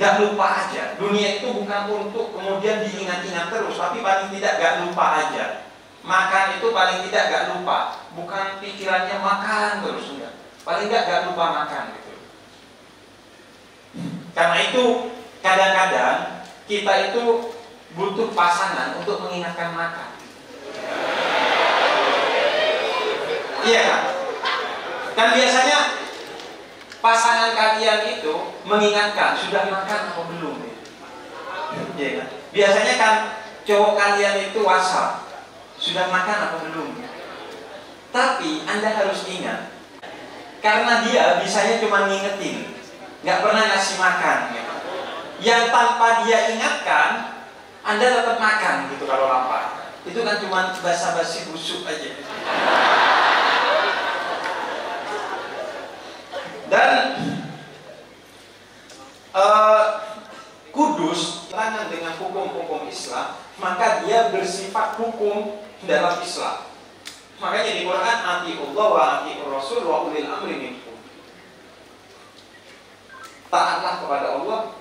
Gak lupa aja. Dunia itu bukan untuk kemudian diingat-ingat terus, tapi paling tidak gak lupa aja. Makan itu paling tidak gak lupa. Bukan pikirannya makan terus, enggak. Paling gak lupa makan gitu. Karena itu kadang-kadang kita itu butuh pasangan untuk mengingatkan makan. Iya kan? Kan biasanya pasangan kalian itu mengingatkan sudah makan atau belum. Iya kan? Biasanya kan cowok kalian itu WhatsApp sudah makan atau belum. Tapi Anda harus ingat, karena dia bisanya cuma ngingetin, nggak pernah ngasih makan gitu. Yang tanpa dia ingatkan Anda tetap makan gitu kalau lapar. Itu kan cuma basa-basi busuk aja. Dan kudus tangan dengan hukum-hukum Islam, maka dia bersifat hukum dalam Islam. Makanya di Quran atiullah wa atiur rasul wa ulil amri minkum. Taatlah kepada Allah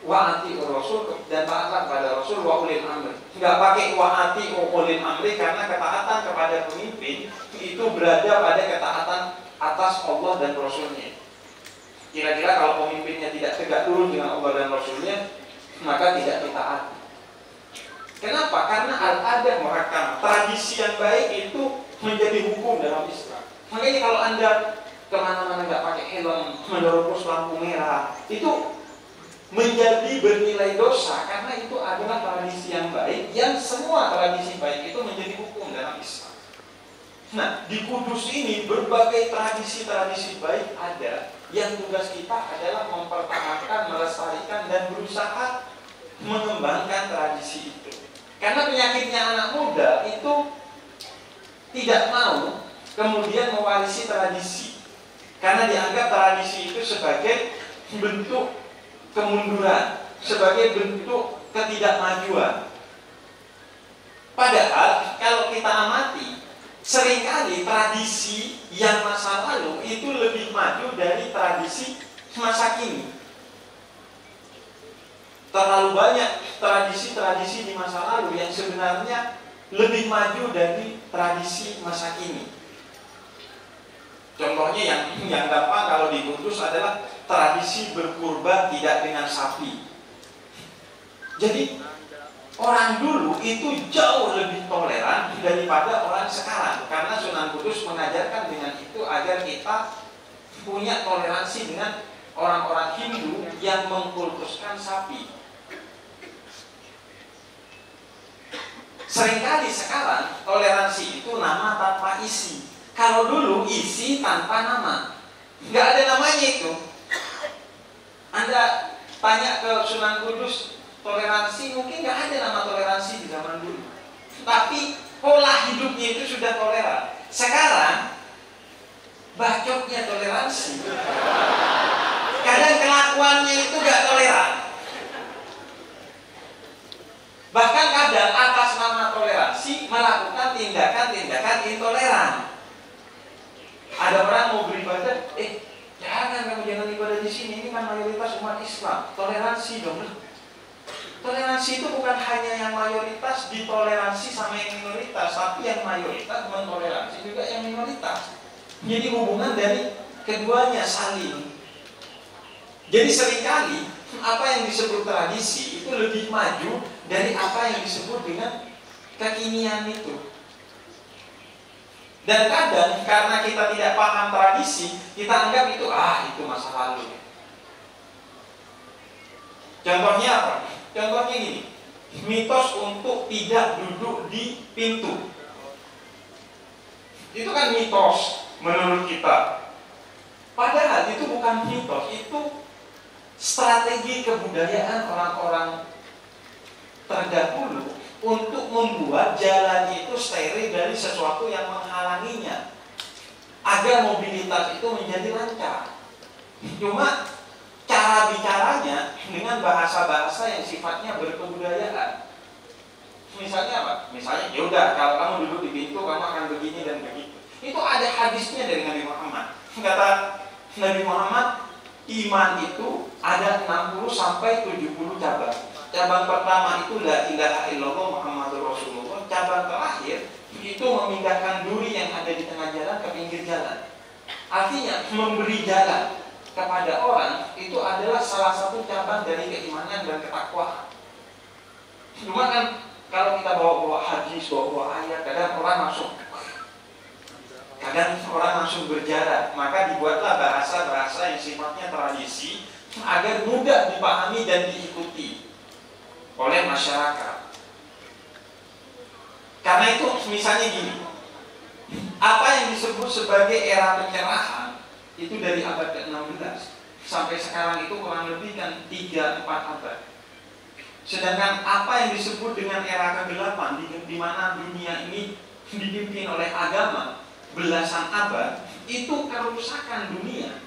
wa atiur rasul, dan taatlah kepada Rasul wa ulil amri. Enggak pakai wa atiur ulil amri, karena ketaatan kepada pemimpin itu berada pada ketaatan atas Allah dan Rasulnya. Kira-kira kalau pemimpinnya tidak tegak lurus dengan Allah dan Rasulnya, maka tidak ditaati. Kenapa? Karena al-adah muhakkamah, tradisi yang baik itu menjadi hukum dalam Islam. Makanya kalau Anda kemana-mana nggak pakai helm, menerobos lampu merah, itu menjadi bernilai dosa, karena itu adalah tradisi yang baik, yang semua tradisi baik itu menjadi hukum dalam Islam. Nah, di Kudus ini berbagai tradisi-tradisi baik ada, yang tugas kita adalah mempertahankan, melestarikan, dan berusaha mengembangkan tradisi itu. Karena penyakitnya anak muda itu tidak mau kemudian mewarisi tradisi, karena dianggap tradisi itu sebagai bentuk kemunduran, sebagai bentuk ketidakmajuan. Padahal kalau kita amati, seringkali tradisi yang masa lalu itu lebih maju dari tradisi masa kini. Terlalu banyak tradisi-tradisi di masa lalu yang sebenarnya lebih maju dari tradisi masa kini. Contohnya yang gampang kalau di Kudus adalah tradisi berkurban tidak dengan sapi. Jadi orang dulu itu jauh lebih toleran daripada orang sekarang, karena Sunan Kudus mengajarkan dengan itu agar kita punya toleransi dengan orang-orang Hindu yang mengkultuskan sapi. Seringkali sekarang toleransi itu nama tanpa isi. Kalau dulu isi tanpa nama, nggak ada namanya itu. Anda tanya ke Sunan Kudus toleransi, mungkin nggak ada nama toleransi di zaman dulu. Tapi pola hidupnya itu sudah toleran. Sekarang bacotnya toleransi. Kadang kelakuannya itu nggak toleran. Bahkan kadang atas nama toleransi melakukan tindakan-tindakan intoleran. Ada orang mau beribadah, jangan ibadah di sini, ini kan mayoritas umat Islam. Toleransi dong. Toleransi itu bukan hanya yang mayoritas ditoleransi sama yang minoritas, tapi yang mayoritas mentoleransi juga yang minoritas. Jadi hubungan dari keduanya saling. Jadi seringkali apa yang disebut tradisi itu lebih maju dari apa yang disebut dengan kekinian itu. Dan kadang karena kita tidak paham tradisi, kita anggap itu masa lalu. Contohnya apa? Contohnya gini, mitos untuk tidak duduk di pintu. Itu kan mitos menurut kita. Padahal itu bukan mitos, itu strategi kebudayaan orang-orang terdahulu untuk membuat jalan itu steril dari sesuatu yang menghalanginya, agar mobilitas itu menjadi lancar. Cuma cara bicaranya dengan bahasa-bahasa yang sifatnya berkebudayaan. Misalnya apa? Misalnya, yaudah kalau kamu duduk di pintu kamu akan begini dan begitu. Itu ada hadisnya dari Nabi Muhammad. Kata Nabi Muhammad, Iman itu ada 60 sampai 70 cabang. Cabang pertama itu la ilaha illallah Muhammadur Rasulullah. Cabang terakhir itu memindahkan duri yang ada di tengah jalan ke pinggir jalan. Artinya memberi jalan kepada orang itu adalah salah satu cabang dari keimanan dan ketakwaan. Cuma kan kalau kita bawa hadis, bawa ayat, kadang orang langsung berjarak. Maka dibuatlah bahasa-bahasa yang sifatnya tradisi agar mudah dipahami dan diikuti oleh masyarakat. Karena itu misalnya gini, apa yang disebut sebagai era pencerahan itu dari abad ke-16 sampai sekarang itu kurang lebih kan 3-4 abad. Sedangkan apa yang disebut dengan era kegelapan di mana dunia ini dipimpin oleh agama belasan abad, itu kerusakan dunia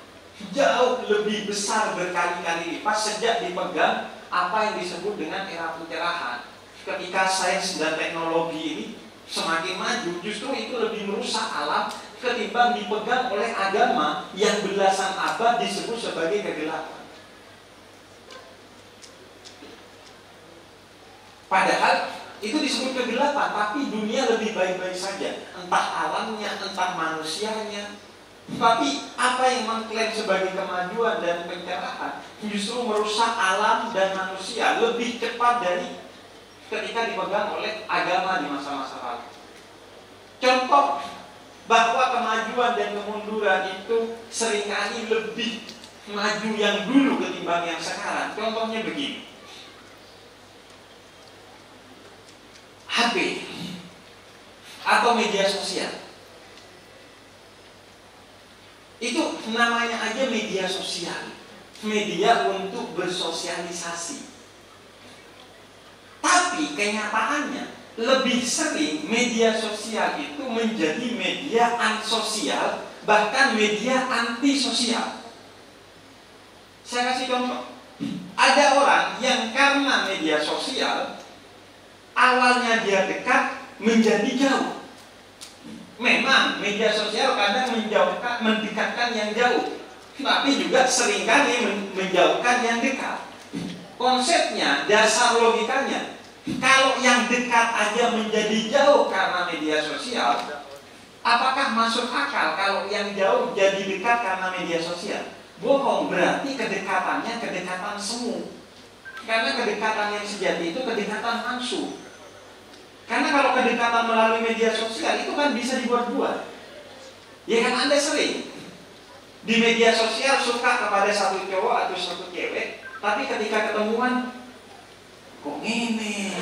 jauh lebih besar berkali-kali lipat sejak dipegang apa yang disebut dengan era pencerahan. Ketika sains dan teknologi ini semakin maju, justru itu lebih merusak alam ketimbang dipegang oleh agama yang belasan abad disebut sebagai kegelapan. Padahal itu disebut kegelapan, tapi dunia lebih baik-baik saja. Entah alamnya, entah manusianya. Tapi apa yang mengklaim sebagai kemajuan dan pencerahan justru merusak alam dan manusia lebih cepat dari ketika dipegang oleh agama di masa-masa lalu. Contoh bahwa kemajuan dan kemunduran itu seringkali lebih maju yang dulu ketimbang yang sekarang. Contohnya begini. HP atau media sosial itu namanya aja media sosial, media untuk bersosialisasi. Tapi kenyataannya lebih sering media sosial itu menjadi media ansosial, bahkan media antisosial. Saya kasih contoh. Ada orang yang karena media sosial awalnya dia dekat menjadi jauh. Memang media sosial kadang mendekatkan yang jauh, tapi juga seringkali menjauhkan yang dekat. Konsepnya, dasar logikanya, kalau yang dekat aja menjadi jauh karena media sosial, apakah masuk akal kalau yang jauh jadi dekat karena media sosial? Bohong, berarti kedekatannya kedekatan semu. Karena kedekatan yang sejati itu kedekatan langsung. Karena kalau kedekatan melalui media sosial itu kan bisa dibuat-buat. Ya kan, Anda sering di media sosial suka kepada satu cowok atau satu cewek, tapi ketika ketemuan kok ngene.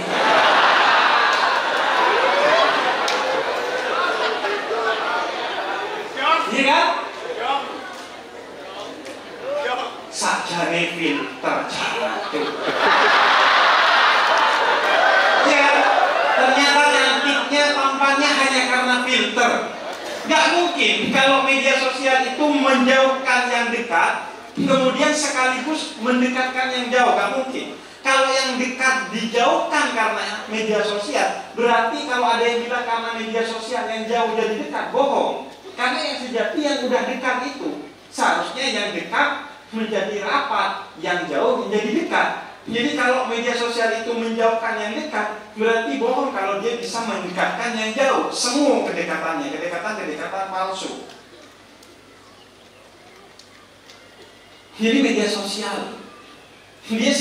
Iya kan? Sajane filter cantik. Ternyata cantiknya, tampannya hanya karena filter. Gak mungkin kalau media sosial itu menjauhkan yang dekat, kemudian sekaligus mendekatkan yang jauh. Gak mungkin. Kalau yang dekat dijauhkan karena media sosial, berarti kalau ada yang bilang karena media sosial yang jauh jadi dekat, bohong. Karena yang sejati yang udah dekat itu, seharusnya yang dekat menjadi rapat, yang jauh menjadi dekat. Jadi kalau media sosial itu menjauhkan yang dekat, berarti bohong kalau dia bisa mendekatkan yang jauh. Semua kedekatannya, kedekatan palsu. Jadi media sosial, dia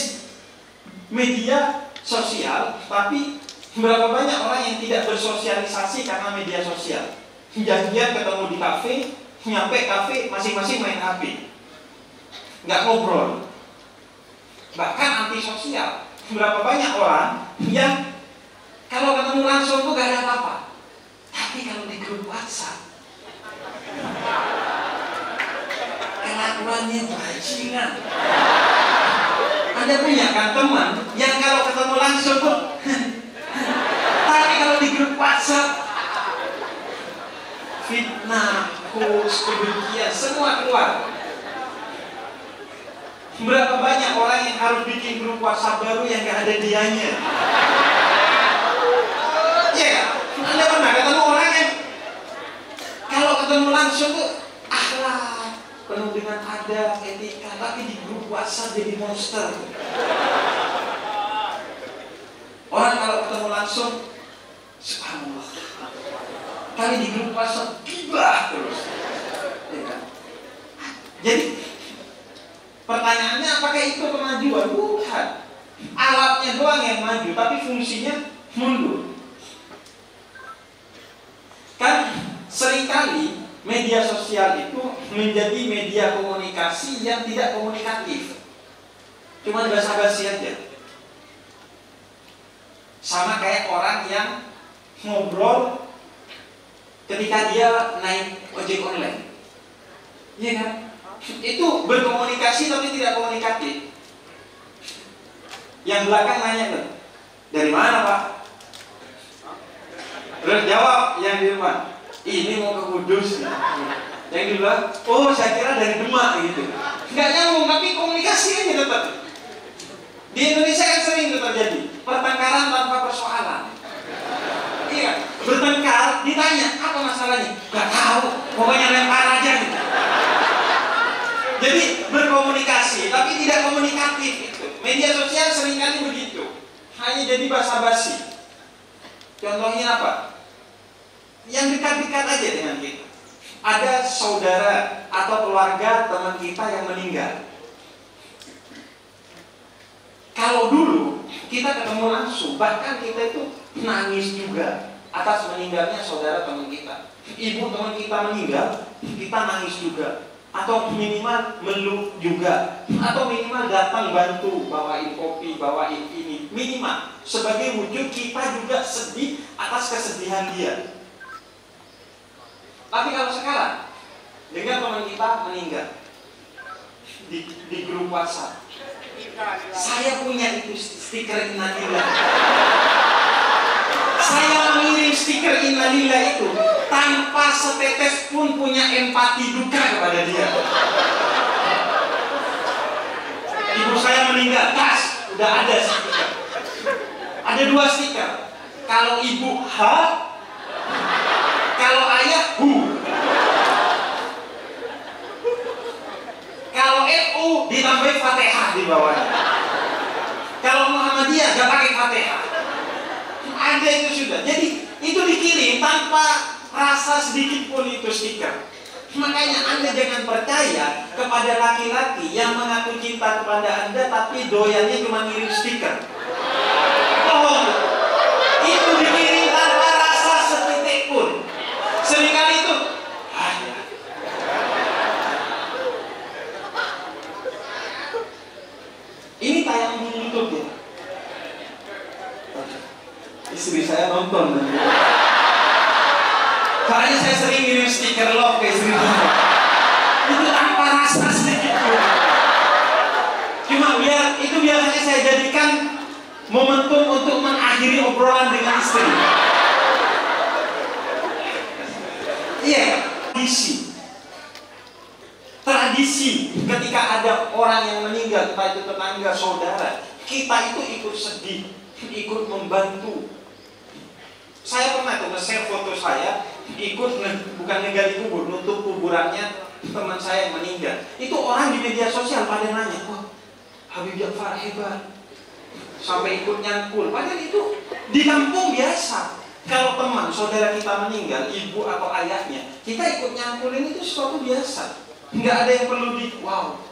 media sosial, tapi berapa banyak orang yang tidak bersosialisasi karena media sosial. Janjian ketemu di kafe, nyampe kafe masing-masing main HP, nggak ngobrol. Bahkan antisosial. Berapa banyak orang yang kalau ketemu langsung tuh gak ada apa-apa, tapi kalau di grup WhatsApp kelakuannya bajingan. Anda punya kan teman yang kalau ketemu langsung tuh tapi kalau di grup WhatsApp fitnah, hoax, kebencian semua keluar. Berapa banyak orang yang harus bikin grup WhatsApp baru yang gak ada dianya? Ya, Anda pernah ketemu orang yang kalau ketemu langsung tuh akhlak, penuh dengan adab, etika, tapi di grup WhatsApp jadi monster. Orang kalau ketemu langsung, subhanallah. Kali di grup WhatsApp gibah terus. Ya kan? Jadi pertanyaannya, apakah itu kemajuan? Bukan. Alatnya doang yang maju, tapi fungsinya mundur. Kan seringkali media sosial itu menjadi media komunikasi yang tidak komunikatif, cuma basa-basi aja. Sama kayak orang yang ngobrol ketika dia naik ojek online, iya kan? Itu berkomunikasi tapi tidak komunikatif. Yang belakang nanya tuh, dari mana Pak? Terus jawab yang di depan, ini mau ke Kudus. Yang di belakang, oh saya kira dari Demak gitu. Nggak nyambung, tapi komunikasi aja tetap. Di Indonesia kan sering itu terjadi, pertengkaran tanpa persoalan. Iya, bertengkar, ditanya apa masalahnya? Gak tahu, pokoknya lempar aja gitu. Jadi berkomunikasi, tapi tidak komunikatif itu. Media sosial seringkali begitu, hanya jadi basa-basi. Contohnya apa? Yang dekat-dekat aja dengan kita. Ada saudara atau keluarga teman kita yang meninggal. Kalau dulu kita ketemu langsung, bahkan kita itu nangis juga atas meninggalnya saudara teman kita. Ibu teman kita meninggal, kita nangis juga. Atau minimal meluk juga, atau minimal datang bantu, bawain kopi, bawain ini, minimal sebagai wujud kita juga sedih atas kesedihan dia. Tapi kalau sekarang dengan teman kita meninggal di grup WhatsApp, saya punya itu stiker innalillah. Saya mengirim stiker innalillah itu tanpa setetes pun punya empati duka kepada dia. Ibu saya meninggal, tas, udah ada stiker. Ada 2 stiker. Kalau ibu H, kalau ayah Hu. Kalau NU ditambahin Fatihah di bawahnya. Kalau Muhammadiyah gak pakai Fatihah. Ada itu sudah. Jadi itu dikirim tanpa rasa sedikit pun itu stiker. Makanya Anda jangan percaya kepada laki-laki yang mengaku cinta kepada Anda tapi doyannya cuma ngirim stiker. Bohong. Itu dikirim tanpa rasa setitik pun. Seringkali itu ini tayang di YouTube ya. Istri saya nonton. Soalnya saya sering ngirim stiker love ke istri saya. Itu tanpa rasa sedikit pun. Cuma biar itu biasanya saya jadikan momentum untuk mengakhiri obrolan dengan istri. Iya, tradisi ketika ada orang yang meninggal, entah itu tetangga, saudara, kita itu ikut sedih, ikut membantu. Saya pernah tuh nge-share foto saya, ikut bukan ngegali kubur, nutup kuburannya teman saya yang meninggal. Itu orang di media sosial pada nanya, wah Habib Ja'far hebat, sampai ikut nyangkul. Padahal itu di kampung biasa. Kalau teman, saudara kita meninggal, ibu atau ayahnya, kita ikut nyangkulin itu sesuatu biasa. Nggak ada yang perlu wow.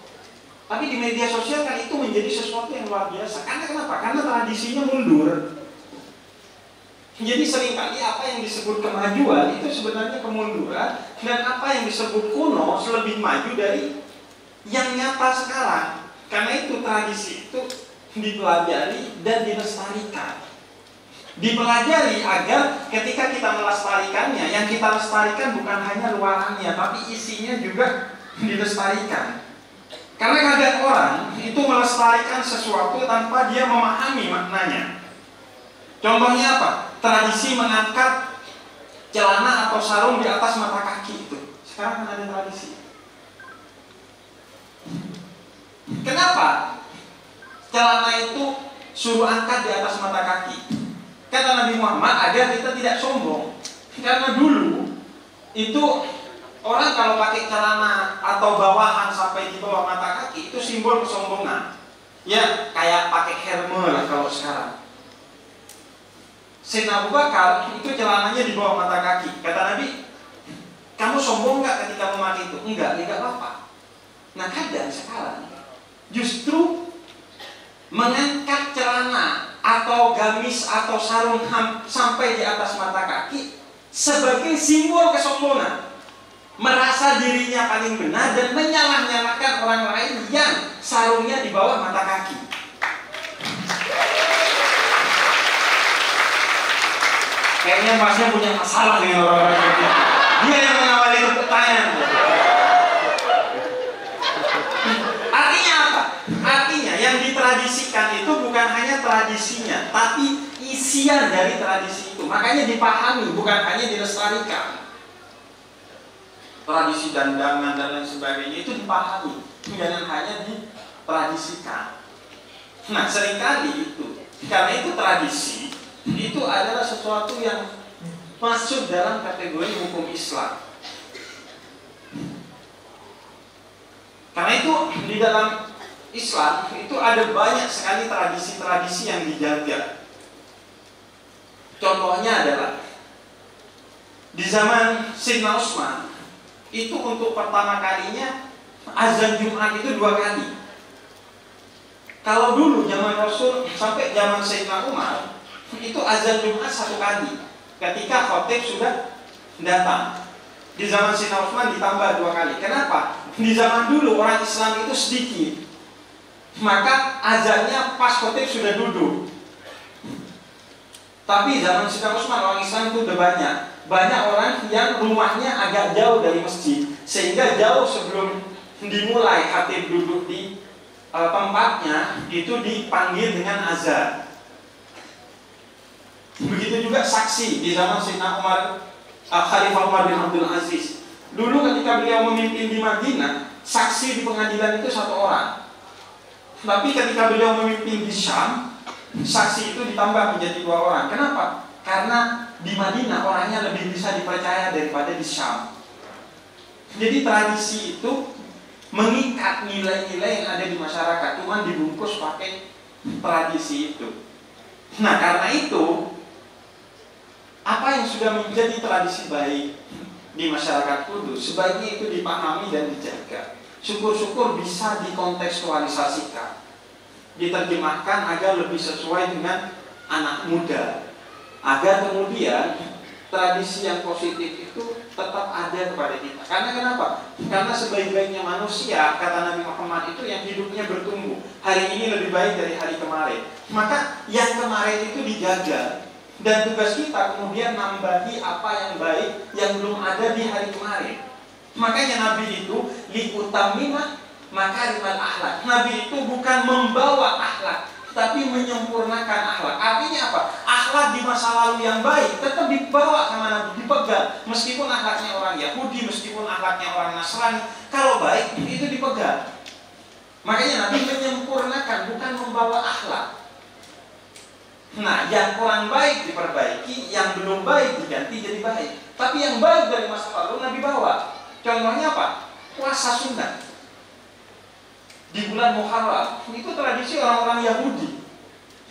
Tapi di media sosial kan itu menjadi sesuatu yang luar biasa. Karena kenapa? Karena tradisinya mundur. Jadi seringkali apa yang disebut kemajuan itu sebenarnya kemunduran, dan apa yang disebut kuno lebih maju dari yang nyata sekarang. Karena itu tradisi itu dipelajari dan dilestarikan. Dipelajari agar ketika kita melestarikannya, yang kita lestarikan bukan hanya luarannya, tapi isinya juga dilestarikan. Karena kadang orang itu melestarikan sesuatu tanpa dia memahami maknanya. Contohnya apa? Tradisi mengangkat celana atau sarung di atas mata kaki itu. Sekarang kan ada tradisi. Kenapa celana itu suruh angkat di atas mata kaki? Kata Nabi Muhammad agar kita tidak sombong. Karena dulu itu Orang kalau pakai celana atau bawahan sampai di bawah mata kaki itu simbol kesombongan. Ya, kayak pakai helm lah kalau sekarang. Sayyidina Abu Bakar itu celananya di bawah mata kaki. Kata Nabi, kamu sombong nggak ketika memakai itu? Enggak apa-apa. Nah kadang sekarang justru mengangkat celana atau gamis atau sarung sampai di atas mata kaki sebagai simbol kesombongan. Merasa dirinya paling benar dan menyalah-nyalahkan orang lain yang sarungnya di bawah mata kaki. Kayaknya masnya punya masalah dengan orang-orang ini. Dia yang mengawali tepuk tangan. Artinya apa? Artinya yang ditradisikan itu bukan hanya tradisinya, tapi isian dari tradisi itu. Makanya dipahami, bukan hanya dilestarikan. Tradisi dandangan dan lain sebagainya itu dipahami, jangan hanya ditradisikan. Nah seringkali itu, karena itu tradisi itu adalah sesuatu yang masuk dalam kategori hukum Islam. Karena itu di dalam Islam itu ada banyak sekali tradisi-tradisi yang dijaga. Contohnya adalah di zaman Sayyidina Utsman itu untuk pertama kalinya azan Jumat itu 2 kali. Kalau dulu zaman Rasul sampai zaman Sayyidina Umar itu azan Jumat 1 kali ketika khotib sudah datang. Di zaman Sayyidina Utsman ditambah 2 kali. Kenapa? Di zaman dulu orang Islam itu sedikit, maka azannya pas khotib sudah duduk. Tapi zaman Sayyidina Utsman orang Islam itu udah banyak. Banyak orang yang rumahnya agak jauh dari masjid, sehingga jauh sebelum dimulai khatib duduk di tempatnya itu dipanggil dengan azan. Begitu juga saksi di zaman Sayyidina Umar, Khalifah Umar bin Abdul Aziz. Dulu ketika beliau memimpin di Madinah, saksi di pengadilan itu 1 orang. Tapi ketika beliau memimpin di Syam, saksi itu ditambah menjadi 2 orang. Kenapa? Karena di Madinah orangnya lebih bisa dipercaya daripada di Syam. Jadi tradisi itu mengikat nilai-nilai yang ada di masyarakat, cuman dibungkus pakai tradisi itu. Nah karena itu, apa yang sudah menjadi tradisi baik di masyarakat Kudus sebaiknya itu dipahami dan dijaga. Syukur-syukur bisa dikontekstualisasikan, diterjemahkan agar lebih sesuai dengan anak muda, agar kemudian tradisi yang positif itu tetap ada kepada kita. Karena kenapa? Karena sebaik-baiknya manusia, kata Nabi Muhammad itu yang hidupnya bertumbuh. Hari ini lebih baik dari hari kemarin. Maka yang kemarin itu dijaga, dan tugas kita kemudian nambahi apa yang baik yang belum ada di hari kemarin. Makanya Nabi itu liutamima makarimal akhlak. Nabi itu bukan membawa akhlak, tapi menyempurnakan akhlak. Artinya apa? Akhlak di masa lalu yang baik tetap dibawa sama Nabi, dipegang. Meskipun akhlaknya orang Yahudi, meskipun akhlaknya orang Nasrani, kalau baik itu dipegang. Makanya Nabi menyempurnakan, bukan membawa akhlak. Nah, yang kurang baik diperbaiki, yang belum baik diganti jadi baik. Tapi yang baik dari masa lalu Nabi bawa. Contohnya apa? Puasa sunat di bulan Muharram, itu tradisi orang-orang Yahudi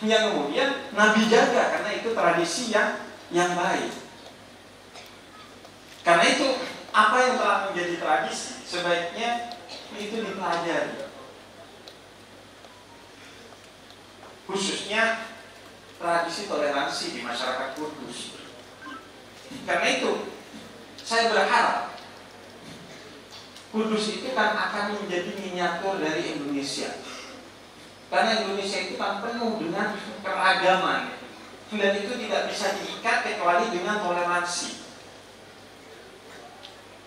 yang kemudian Nabi jaga karena itu tradisi yang baik. Karena itu apa yang telah menjadi tradisi sebaiknya itu dipelajari, khususnya tradisi toleransi di masyarakat Kudus. Karena itu saya berharap Kudus itu kan akan menjadi miniatur dari Indonesia. Karena Indonesia itu kan penuh dengan keragaman, dan itu tidak bisa diikat kecuali dengan toleransi.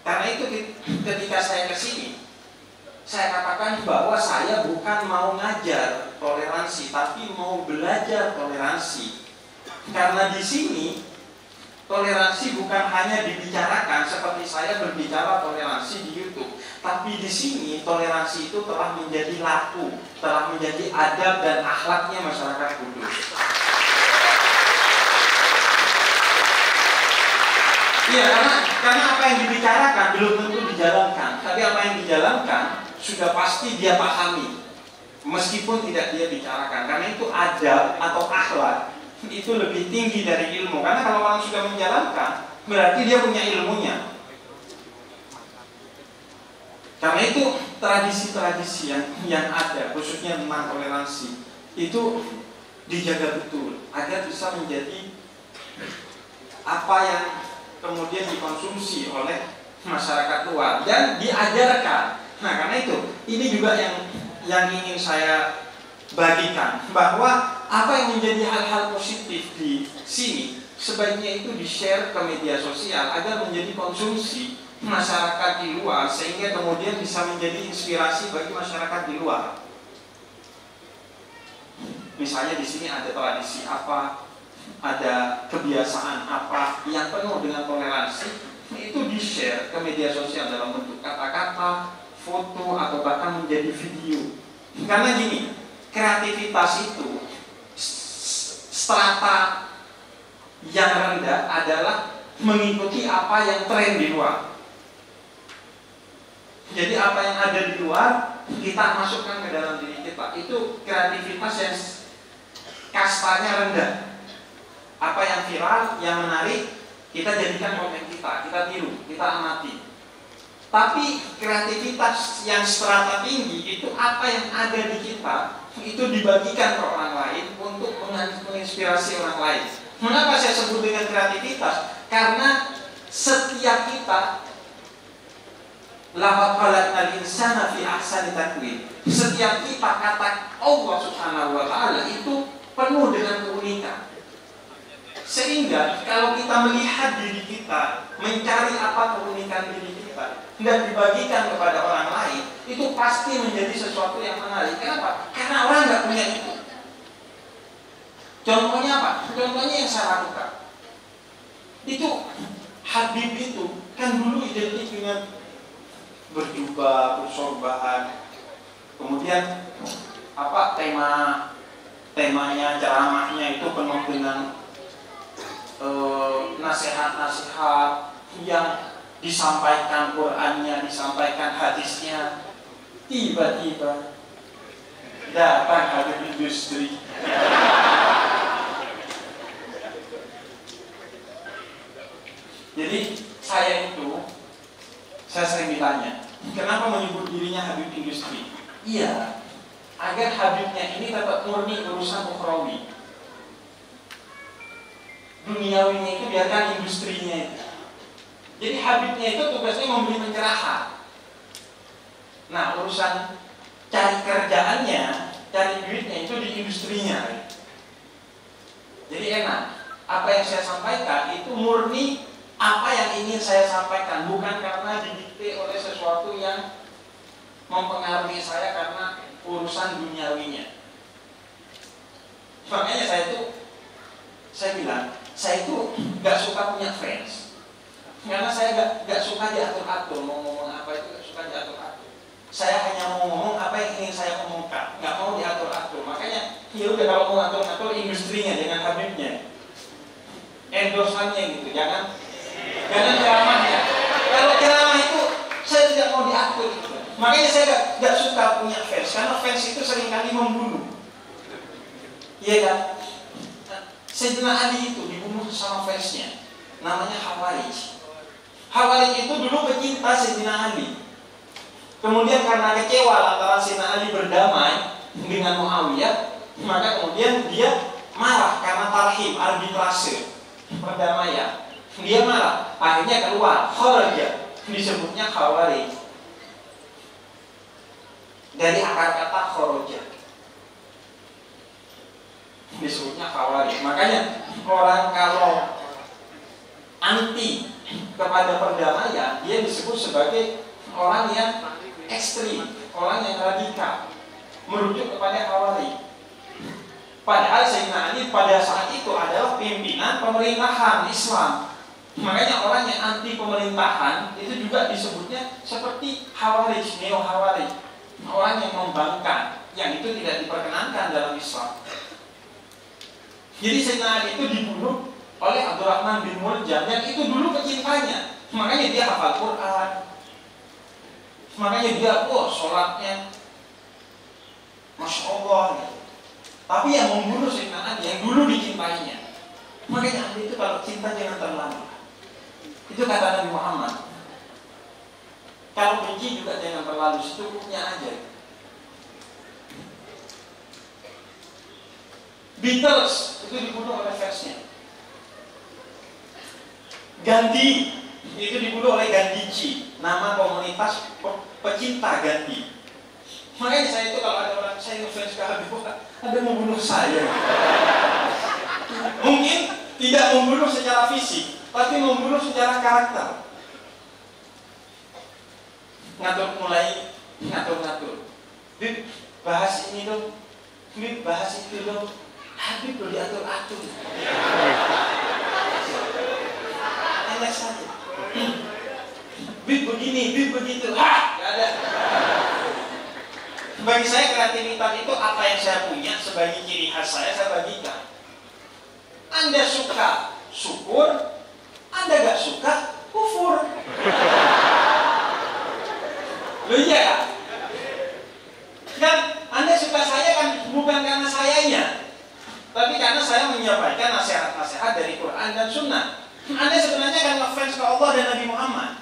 Karena itu ketika saya kesini, saya katakan bahwa saya bukan mau ngajar toleransi, tapi mau belajar toleransi. Karena di sini toleransi bukan hanya dibicarakan seperti saya berbicara toleransi di YouTube, tapi di sini toleransi itu telah menjadi laku, telah menjadi adab dan akhlaknya masyarakat Kudus. Iya, karena Karena apa yang dibicarakan belum tentu dijalankan, tapi apa yang dijalankan sudah pasti dia pahami, meskipun tidak dia bicarakan. Karena itu adab atau akhlak itu lebih tinggi dari ilmu. Karena kalau orang sudah menjalankan, berarti dia punya ilmunya. Karena itu tradisi-tradisi yang ada, khususnya tentang toleransi, itu dijaga betul agar bisa menjadi apa yang kemudian dikonsumsi oleh masyarakat luar dan diajarkan. Nah, karena itu ini juga yang ingin saya bagikan, bahwa apa yang menjadi hal-hal positif di sini sebaiknya itu di-share ke media sosial agar menjadi konsumsi masyarakat di luar, sehingga kemudian bisa menjadi inspirasi bagi masyarakat di luar. Misalnya di sini ada tradisi apa, ada kebiasaan apa yang penuh dengan toleransi, itu di-share ke media sosial dalam bentuk kata-kata, foto, atau bahkan menjadi video. Karena gini, kreativitas itu strata yang rendah adalah mengikuti apa yang tren di luar. Jadi apa yang ada di luar kita masukkan ke dalam diri kita. Itu kreativitas yang kastanya rendah. Apa yang viral, yang menarik, kita jadikan konten kita tiru, kita amati. Tapi kreativitas yang strata tinggi itu apa yang ada di kita, itu dibagikan ke orang lain untuk menginspirasi orang lain. Mengapa saya sebut dengan kreativitas? Karena setiap kita, laqad khalaqnal insana fi ahsani taqwim. Setiap kita, kata Allah Subhanahu wa taala, itu penuh dengan keunikan. Sehingga kalau kita melihat diri kita, mencari apa keunikan diri kita dan dibagikan kepada orang lain, itu pasti menjadi sesuatu yang menarik. Kenapa? Karena orang nggak punya itu. Contohnya apa? Contohnya yang saya lakukan itu, Habib itu kan dulu identik dengan berjubah, bersorban, kemudian apa temanya, ceramahnya itu penuh dengan nasihat-nasihat yang disampaikan, Qur'annya, disampaikan hadisnya. Tiba-tiba datang Habib industri. Jadi saya sering ditanya, kenapa menyebut dirinya Habib industri? Iya, agar Habibnya ini tetap murni urusan ukhrawi. Duniawinya itu biarkan industrinya itu. Jadi Habibnya itu tugasnya memberi pencerahan. Nah, urusan cari kerjaannya, cari duitnya itu di industrinya. Jadi enak. Apa yang saya sampaikan itu murni apa yang ingin saya sampaikan, bukan karena didikte oleh sesuatu yang mempengaruhi saya karena urusan duniawinya. Makanya saya bilang, saya itu gak suka punya fans, karena saya gak suka diatur-atur. Mau ngomong apa itu gak suka diatur-atur. Saya hanya mau ngomong apa yang ingin saya omongkan, gak mau diatur-atur. Makanya ya udah, kalau mau atur-atur industrinya dengan Habibnya, endorse-nya gitu, jangan ceramahnya. Kalau ceramah itu saya tidak mau diatur gitu. Makanya saya gak suka punya fans, karena fans itu seringkali membunuh. Iya kan? Sayyidina Ali itu dibunuh sama fansnya, namanya Khawarij. Khawarij itu dulu pecinta Sayyidina Ali. Kemudian karena kecewa lantaran Sayyidina Ali berdamai dengan Muawiyah, maka kemudian dia marah karena tarhim, arbitrase, perdamaian. Dia marah, akhirnya keluar kharaja, disebutnya Khawarij. Dari akar kata kharaja, disebutnya Khawarij. Makanya orang kalau anti kepada perdamaian, dia disebut sebagai orang yang ekstrim, orang yang radikal, merujuk kepada Khawarij. Padahal Sayyidina Ali pada saat itu adalah pimpinan pemerintahan Islam. Makanya orang yang anti pemerintahan itu juga disebutnya seperti Khawarij, neo-Khawarij, orang yang membangkang, yang itu tidak diperkenankan dalam Islam. Jadi Sayyidina Ali itu dibunuh oleh Abdurrahman bin Muljam, yang itu dulu pecintanya. Makanya dia hafal Quran. Makanya dia sholatnya Masya Allah gitu. Tapi yang membunuh Sayyidina Ali, yang dulu dicintainya. Makanya Ali itu kalau cinta jangan terlalu. Itu kata Nabi Muhammad. Kalau benci juga jangan terlalu, secukupnya aja. Beatles itu dibunuh oleh fansnya. Gandhi itu dibunuh oleh Gandhiji, nama komunitas pecinta Gandhi. Makanya saya itu kalau ada orang saya ngefans ke Habib, ada membunuh saya. Mungkin tidak membunuh secara fisik, tapi membunuh secara karakter. Ngatur. Bib, bahas ini dong. Bib, bahas itu dong. Habib lo diatur-atur. Enak saja. Bib begini, Bib begitu. Gak ada. Bagi saya kreativitas itu apa yang saya punya sebagai ciri khas saya bagikan. Anda suka, syukur. Anda gak suka, kufur. Loh iya kan? Kan Anda suka saya kan bukan karena sayanya, tapi karena saya menyampaikan nasihat-nasihat dari Quran dan Sunnah. Anda sebenarnya kan ngefans ke Allah dan Nabi Muhammad,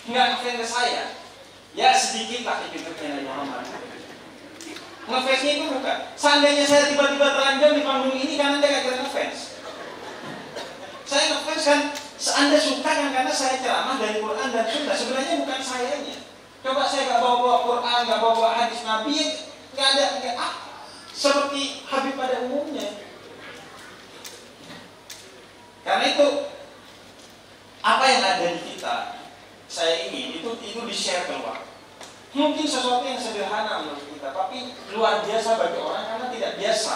nggak ngefans ke saya. Ya sedikit lah ikut-ikutnya Nabi Muhammad. Ngefansnya itu bukan. Seandainya saya tiba-tiba telanjang di panggung ini karena Anda gak kira ngefans. Saya ngefans kan, Anda suka kan karena saya ceramah dari Quran dan Sunnah. Sebenarnya bukan sayanya. Coba saya gak bawa Quran, gak bawa hadis Nabi, gak ada, seperti Habib pada umumnya. Karena itu apa yang ada di kita, saya ingin itu di-share keluar. Mungkin sesuatu yang sederhana menurut kita, tapi luar biasa bagi orang karena tidak biasa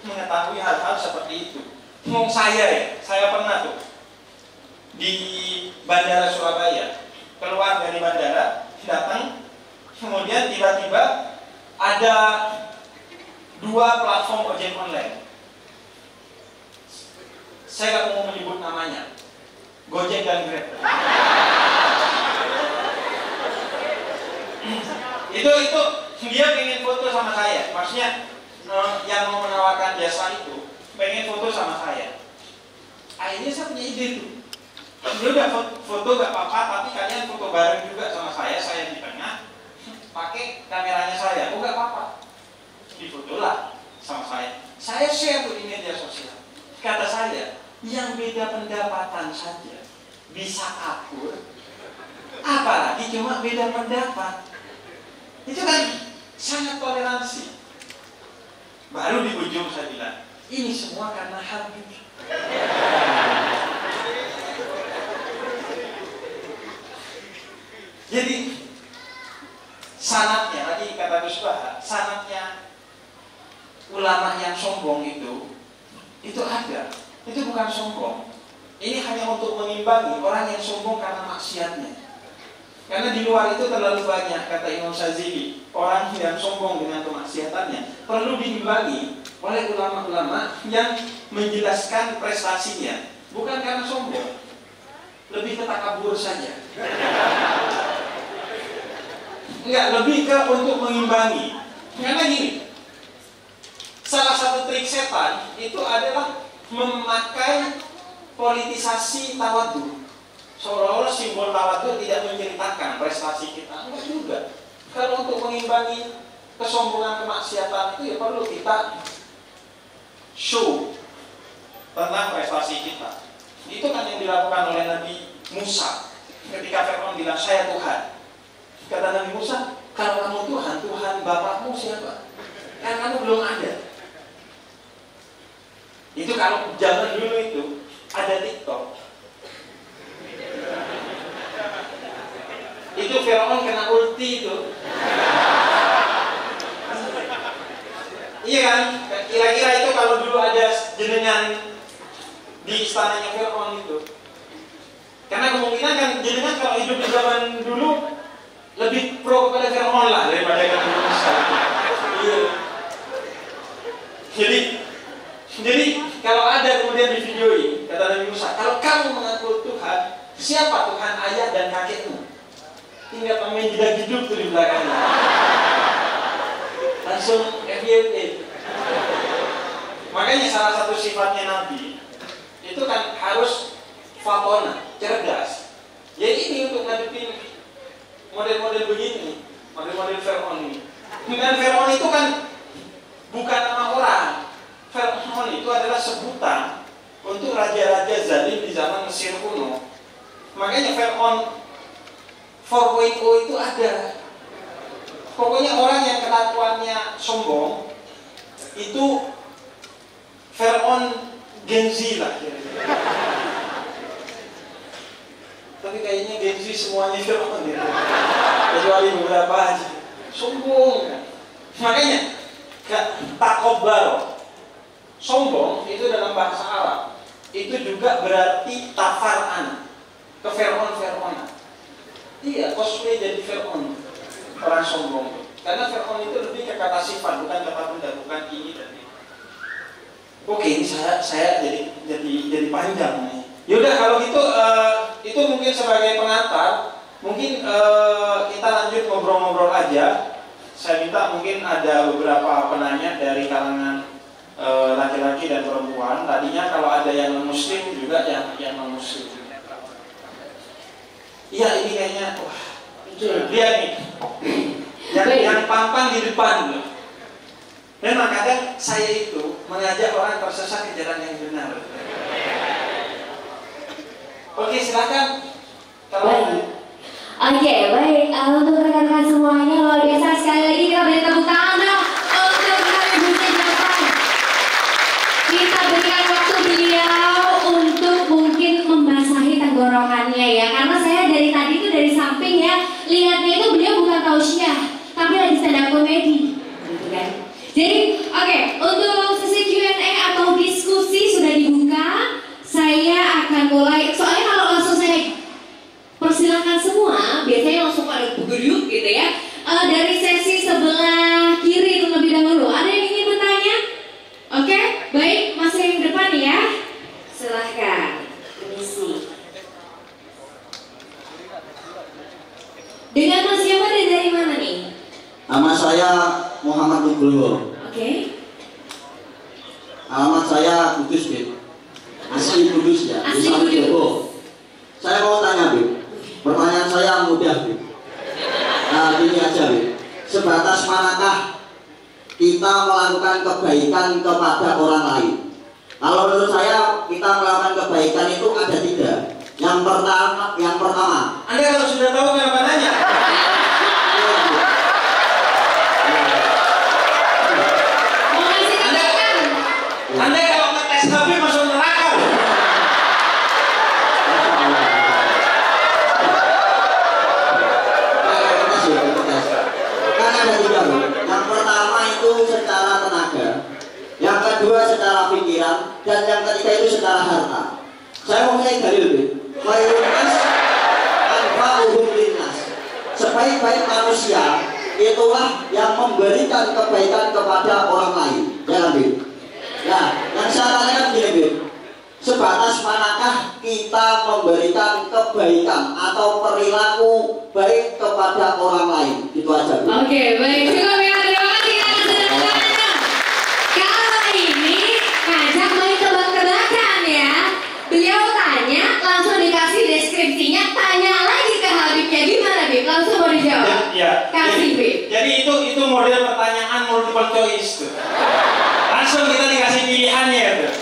mengetahui hal-hal seperti itu. Saya pernah tuh di Bandara Surabaya, keluar dari bandara, datang, kemudian tiba-tiba ada 2 platform ojek online. Saya nggak mau menyebut namanya, Gojek dan Grab. itu dia pengen foto sama saya, maksudnya yang mau menawarkan jasa itu pengen foto sama saya. Akhirnya saya punya ide tuh. Dia udah foto gak apa-apa, tapi kalian foto bareng juga sama saya di tengah, pakai kameranya saya. Oh gak apa-apa, difotolah sama saya. Saya share tuh di media sosial. Kata saya, yang beda pendapatan saja bisa akur, apalagi cuma beda pendapat. Itu kan sangat toleransi. Baru di ujung saya bilang, ini semua karena Habib. Jadi sanatnya, tadi kata Gus Baha, sanatnya ulama yang sombong itu ada. Itu bukan sombong. Ini hanya untuk mengimbangi orang yang sombong karena maksiatnya. Karena di luar itu terlalu banyak, kata Imam Syazili, orang yang sombong dengan kemaksiatannya. Perlu diimbangi oleh ulama-ulama yang menjelaskan prestasinya, bukan karena sombong, lebih ke takabur saja. Enggak, lebih ke untuk mengimbangi. Karena gini, salah satu trik setan itu adalah memakai politisasi tawadhu. Seolah-olah simbol tawadhu tidak menceritakan prestasi kita. Enggak juga. Kalau untuk mengimbangi kesombongan kemaksiatan itu ya perlu kita show tentang prestasi kita. Itu kan yang dilakukan oleh Nabi Musa ketika Fir'aun bilang saya Tuhan. Kata Nabi Musa, kalau kamu Tuhan, Tuhan bapakmu siapa? Kan kamu belum ada. Itu kalau zaman dulu itu ada TikTok. Itu Fir'aun kena ulti itu. Iya kan? Kira-kira itu kalau dulu ada jenengan di istananya Fir'aun itu. Karena kemungkinan kan jenengan kalau hidup di zaman dulu lebih pro kepada Fir'aun lah daripada Nabi Musa. Iya. Jadi kalau ada kemudian di video ini kata Nabi Musa, kalau kamu mengaku Tuhan, Siapa Tuhan ayah dan kakekmu? Tinggal pemain jidat hidup tuh di belakangnya. Langsung FYP. Makanya salah satu sifatnya Nabi itu kan harus fatona, cerdas. Jadi ini untuk ngadepin model-model begini, model-model Fir'aun ini. Dan Fir'aun itu kan bukan nama orang. Fir'aun itu adalah sebutan untuk raja-raja zalim di zaman Mesir kuno. Makanya Fir'aun 4.0 itu ada. Pokoknya orang yang kelakuannya sombong itu Fir'aun Gen Z lah kira-kira. Tapi kayaknya Gen Z semuanya Fir'aun gitu. Kecuali beberapa aja. Sombong kan. Makanya takobaro, sombong itu dalam bahasa Arab itu juga berarti tafar'an, ke Fir'aun. Iya, cosplay jadi Fir'aun, orang sombong. Karena Fir'aun itu lebih ke kata sifat, bukan kata benda, bukan ini dan ini. Oke, ini saya jadi panjang nih. Yaudah kalau gitu itu mungkin sebagai pengantar. Mungkin kita lanjut ngobrol-ngobrol aja. Saya minta mungkin ada beberapa penanya dari kalangan laki-laki dan perempuan. Tadinya kalau ada yang non-muslim juga yang non-muslim. Iya ini kayaknya, wah, lihat nih, yang pampang di depan loh. Memang kadang saya itu mengajak orang tersesat ke jalan yang benar. Oke, silakan. Oke, baik. Untuk rekan-rekan semuanya luar biasa, sekali lagi kita beri tepuk tangan untuk Habib Hussein Jafar. Kita berikan waktu beliau untuk mungkin membasahi tenggorokannya ya, karena saya dari tadi tuh dari samping ya lihatnya itu beliau bukan tausiah, tapi lagi stand up comedy, gitu kan. Jadi, oke, untuk sesi Q&A atau diskusi sudah dibuka. Saya akan mulai, soalnya kalau langsung saya persilahkan semua, biasanya langsung pada berduyuk gitu ya. Dari sesi sebelah kiri terlebih dahulu, ada yang ingin bertanya? Oke, baik, masih yang depan ya. Silahkan, permisi. Dengan Mas siapa dan dari mana nih? Nama saya Muhammad Nugroho. Oke. Alamat saya Kudus, Bib. Asli Kudus ya. Asli Kudus. Saya mau tanya, Bib. Pertanyaan saya mudah, Bib. Nah, ini aja, Bib. Sebatas manakah kita melakukan kebaikan kepada orang lain? Kalau menurut saya, kita melakukan kebaikan itu ada 3. Yang pertama. Anda kalau sudah tahu kenapa nanya? Anda kalau ngetes Habib masuk neraka. Kan ada 3, Bib. Yang pertama itu secara tenaga, yang kedua secara pikiran, dan yang ketiga itu secara harta. Saya mempunyai dalil, Bib. Mayoritas anfa'uhum linnas. Sebaik-baik manusia itulah yang memberikan kebaikan kepada orang lain. Ya, Bib. Nah, yang saya tanyakan begini, Bib. Sebatas manakah kita memberikan kebaikan atau perilaku baik kepada orang lain? Itu aja, Bib. Oke, baik. Cukup ya, terima kasih atas penjelasannya. Kalau ini ngajak main tebak-tebakan ya. Beliau tanya, langsung dikasih deskripsinya, tanya lagi ke Habibnya gimana, Bib? Langsung mau dijawab. Ya. Kasih, Bib. Jadi itu model pertanyaan multiple choice tuh. Langsung kita dikasih pilihannya tuh.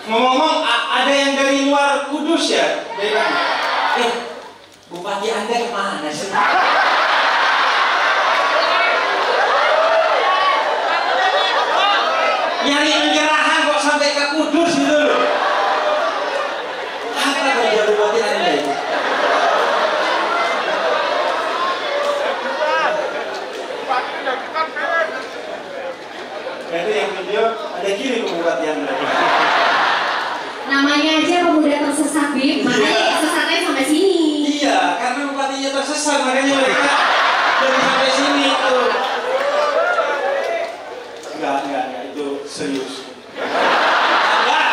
Ngomong-ngomong, ada yang dari luar Kudus ya? Dari mana? Bupati Anda kemana sih? Nyari pencerahan kok sampai ke Kudus gitu loh. Apa kerja Bupati Anda itu? Itu yang video ada kiri ke Bupati Anda. Namanya aja pemuda tersesat, Bib. Makanya sesatnya sampai sini. Iya, karena bupatinya tersesat, makanya mereka jadi sampai sini tuh. Enggak, itu serius. Enggak.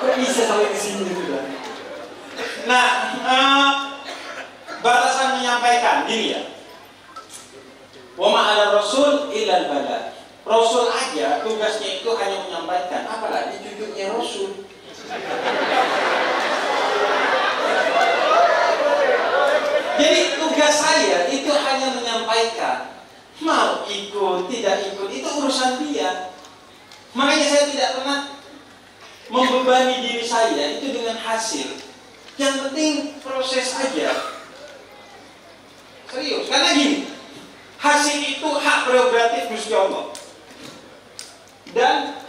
Kok bisa gini ya. Wa ma'ala rasul illal balagh. Rasul aja tugasnya itu hanya menyampaikan, apalagi cucunya Rasul. Jadi tugas saya itu hanya menyampaikan. Mau ikut, tidak ikut, itu urusan dia. Makanya saya tidak pernah membebani diri saya itu dengan hasil. Yang penting proses aja. Serius, karena gini, hasil itu hak prerogatif Gusti Allah. Dan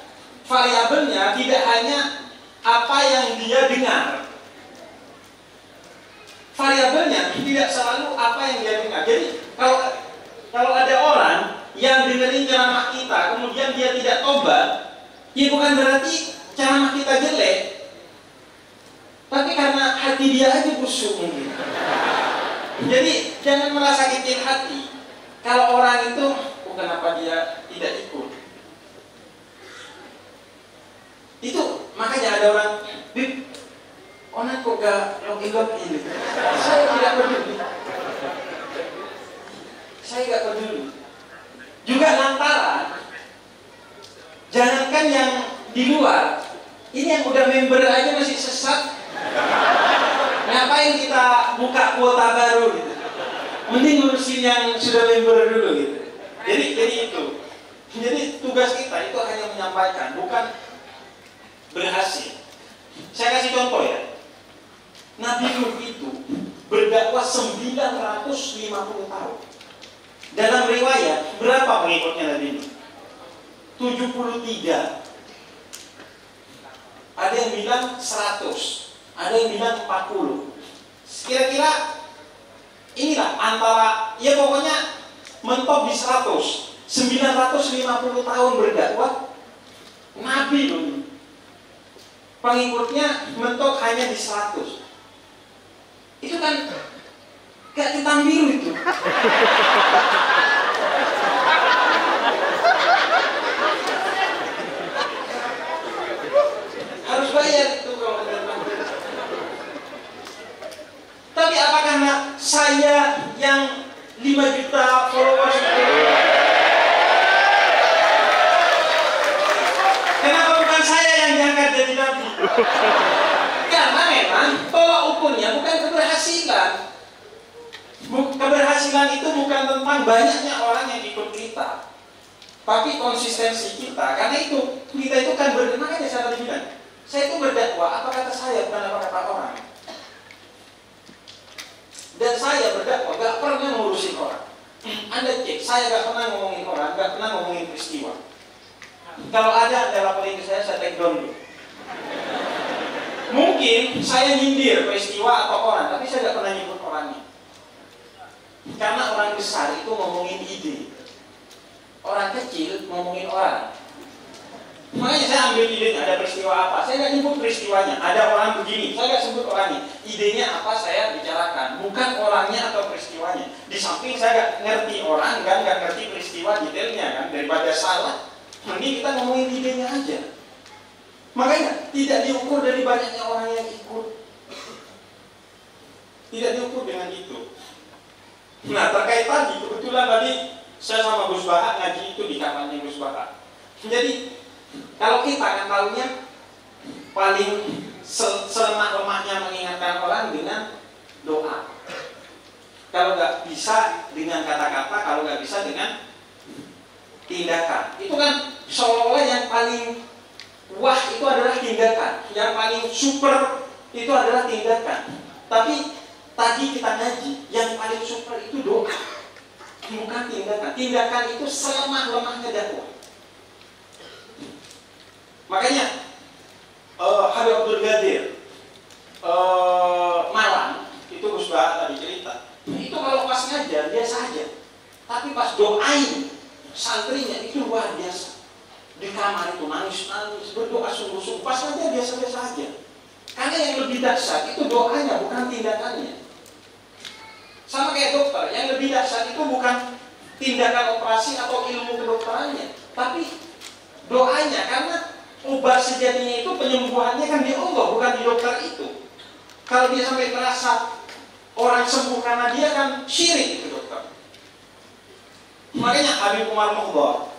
variabelnya tidak hanya apa yang dia dengar. Variabelnya tidak selalu apa yang dia dengar. Jadi kalau ada orang yang dengerin ceramah kita, kemudian dia tidak tobat, ya bukan berarti ceramah kita jelek, tapi karena hati dia aja busuk mungkin. Jadi jangan merasa kecil hati. Kalau orang itu, kenapa dia tidak ikut? Itu makanya ada orang, Bib, orang kok gak login ini? Saya tidak peduli. Saya gak peduli. Juga lantaran, jangankan yang di luar, ini yang udah member aja masih sesat. Ngapain kita buka kuota baru gitu? Mending ngurusin yang sudah member dulu gitu. Jadi itu. Jadi tugas kita itu hanya menyampaikan, bukan berhasil. Saya kasih contoh ya. Nabi Nuh itu berdakwah 950 tahun. Dalam riwayat, berapa pengikutnya Nabi Nuh? 73. Ada yang bilang 100, ada yang bilang 40. Kira-kira inilah antara, ya pokoknya mentok di 100. 950 tahun berdakwah, Nabi Nuh pengikutnya mentok hanya di 100. Itu kan gak centang biru itu. Harus bayar itu kalau centang biru. Tapi apa karena saya yang 5 juta followers itu? Kenapa bukan saya yang diangkat jadi nabi? Karena memang tolak ukurnya bukan keberhasilan. Keberhasilan itu bukan tentang banyaknya orang yang ikut kita, tapi konsistensi kita. Karena itu kita itu kan makanya saya tadi bilang, saya itu berdakwah apa kata saya bukan apa kata orang. Dan saya berdakwah gak pernah ngurusin orang. Anda cek, saya gak pernah ngomongin orang, gak pernah ngomongin peristiwa. Kalau ada laporin ke saya take down dulu. Mungkin saya nyindir peristiwa atau orang, tapi saya gak pernah nyebut orangnya. Karena orang besar itu ngomongin ide, orang kecil ngomongin orang. Makanya saya ambil ide, ada peristiwa apa, saya gak nyebut peristiwanya. Ada orang begini, saya gak sebut orangnya. Idenya apa saya bicarakan, bukan orangnya atau peristiwanya. Di samping saya gak ngerti orang kan, gak ngerti peristiwa detailnya kan, daripada salah, mending kita ngomongin idenya aja. Makanya tidak diukur dari banyaknya orang yang ikut, tidak diukur dengan itu. Nah terkait tadi, kebetulan tadi saya sama Gus Baha ngaji itu di kamarnya Gus Baha. Jadi kalau kita kan tahunya paling selemah-lemahnya mengingatkan orang dengan doa. Kalau nggak bisa dengan kata-kata, kalau nggak bisa dengan tindakan. Itu kan seolah-olah yang paling wah itu adalah tindakan, yang paling super itu adalah tindakan. Tapi tadi kita ngaji, yang paling super itu doa, bukan tindakan. Tindakan itu selemah-lemahnya dakwah. Makanya Habib Abdul Ghadir Malang itu Gus Baha tadi cerita. Itu kalau pas ngajar biasa aja, tapi pas doain santrinya itu luar biasa. Di kamar itu nangis-nangis, berdoa sungguh-sungguh. Pas aja biasa-biasa aja. Karena yang lebih dahsyat itu doanya, bukan tindakannya. Sama kayak dokter, yang lebih dahsyat itu bukan tindakan operasi atau ilmu kedokterannya, tapi doanya. Karena obat sejatinya itu penyembuhannya kan di Allah, bukan di dokter itu. Kalau dia sampai merasa orang sembuh karena dia kan syirik gitu. Makanya Habib Umar Mukhdar,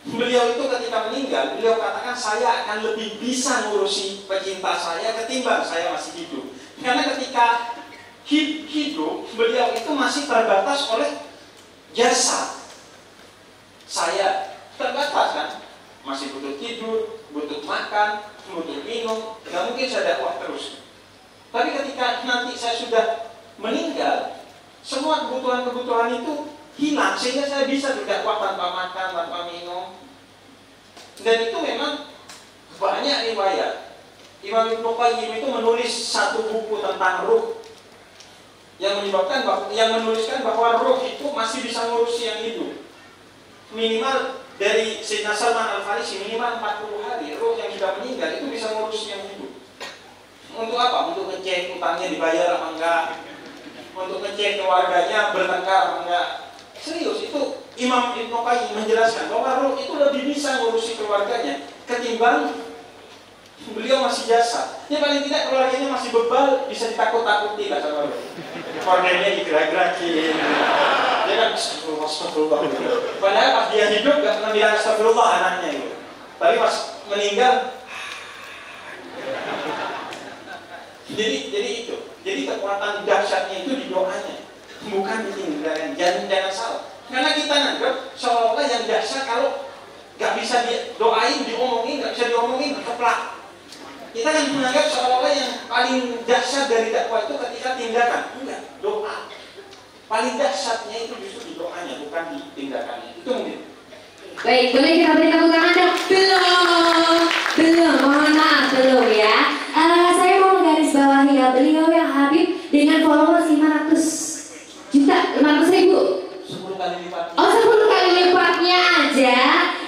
beliau itu ketika meninggal, beliau katakan saya akan lebih bisa ngurusi pecinta saya ketimbang saya masih hidup. Karena ketika hidup, beliau itu masih terbatas oleh jasa. Saya terbatas kan, masih butuh tidur, butuh makan, butuh minum, nggak mungkin saya dakwah terus. Tapi ketika nanti saya sudah meninggal, semua kebutuhan-kebutuhan itu hilang, sehingga saya bisa berdakwah tanpa makan, tanpa minum. Dan itu memang banyak riwayat. Imam Ibnu Qayyim itu menulis satu buku tentang ruh yang menuliskan bahwa ruh itu masih bisa ngurusi yang hidup. Minimal dari Sayyidina Salman Al-Farisi minimal 40 hari ruh yang sudah meninggal itu bisa ngurusi yang hidup. Untuk apa? Untuk ngecek utangnya dibayar apa enggak, untuk ngecek keluarganya bertengkar apa enggak. Serius, itu Imam Ibnu Qayyim menjelaskan bahwa ruh itu lebih bisa ngurusi keluarganya ketimbang beliau masih jasa. Ya paling tidak keluarganya masih bebal, bisa ditakut-takuti lah sama ruh. Kornelnya digerak-gerakin. Dia kan astagfirullah. Padahal pas dia hidup gak pernah bilang astagfirullah anaknya itu. Tapi pas meninggal, jadi itu. Jadi kekuatan dahsyatnya itu di doanya, bukan di tindakan. Jangan salah. Karena kita nganggap seolah-olah yang dahsyat kalau gak bisa doain, diomongin, gak bisa diomongin, keplak. Kita kan menganggap seolah-olah yang paling dahsyat dari dakwah itu ketika tindakan. Enggak, doa. Paling dahsyatnya itu justru di doanya, bukan di tindakannya. Itu mungkin. Baik, boleh kita beri tepuk tangan dong? Belum, mohon maaf, belum ya. Saya mau menggarisbawahi ya, beliau yang Habib dengan followers 500 juta, 500 ribu. 10 kali lipat. Oh, 10 kali lipatnya aja.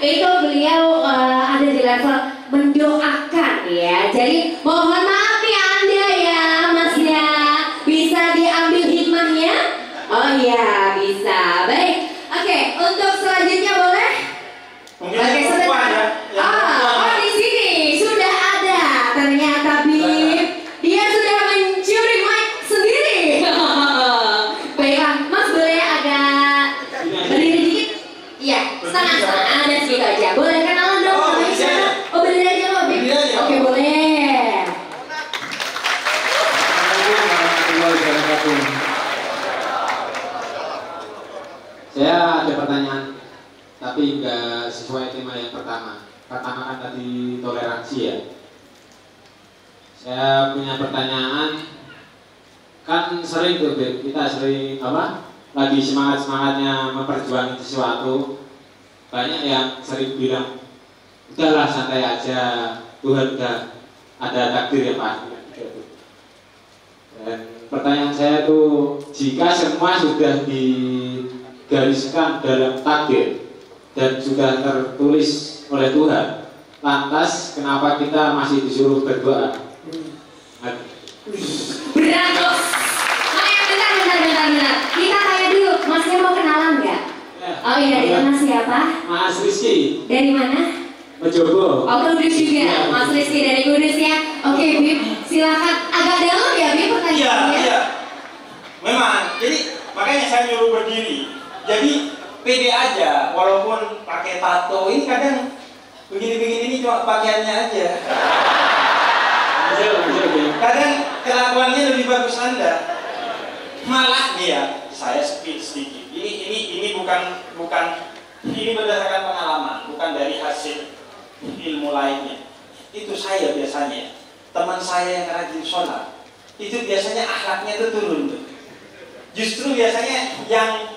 Itu beliau ada di level mendoakan ya. Jadi mohon maaf nih Anda ya, Mas ya. Bisa diambil hikmahnya? Oh iya, bisa. Baik. Oke, untuk selanjutnya boleh? Mungkin yang perempuan ya. Oh, di sini sudah ada ternyata Bib. Dia sudah mencuri mic sendiri. Baiklah, Mas boleh agak berdiri dikit? Iya, setengah dan segitu aja. Boleh kenalan dong sama siapa? Oh, berdiri aja loh, Bib. Oke, boleh. Saya ada pertanyaan, tapi nggak sesuai tema yang pertama. Pertama kan tadi toleransi ya. Saya punya pertanyaan, kan sering tuh kita sering lagi semangatnya memperjuangkan sesuatu, banyak yang sering bilang udahlah santai aja, Tuhan udah ada takdir yang pasti. Dan pertanyaan saya tuh, jika semua sudah digariskan dalam takdir dan sudah tertulis oleh Tuhan, lantas kenapa kita masih disuruh berdoa? Berat bos. Bentar. Kita tanya dulu, Masnya mau kenalan nggak? Oh iya, dari mana siapa? Mas Rizky. Dari mana? Mejobo. Oh, Kudus juga, Mas Rizky dari Kudus ya. Oke, Bib, silakan. Agak dalam ya, Bib, pertanyaannya. Iya. Memang, jadi makanya saya nyuruh berdiri. Jadi pede aja, walaupun pakai tato. Ini kadang begini-begini ini cuma pakaiannya aja. Kadang kelakuannya lebih bagus Anda. Malah dia, saya sedikit. Ini bukan ini berdasarkan pengalaman, bukan dari hasil ilmu lainnya. Itu saya biasanya, teman saya yang rajin sholat, itu biasanya akhlaknya itu turun tuh. Justru biasanya yang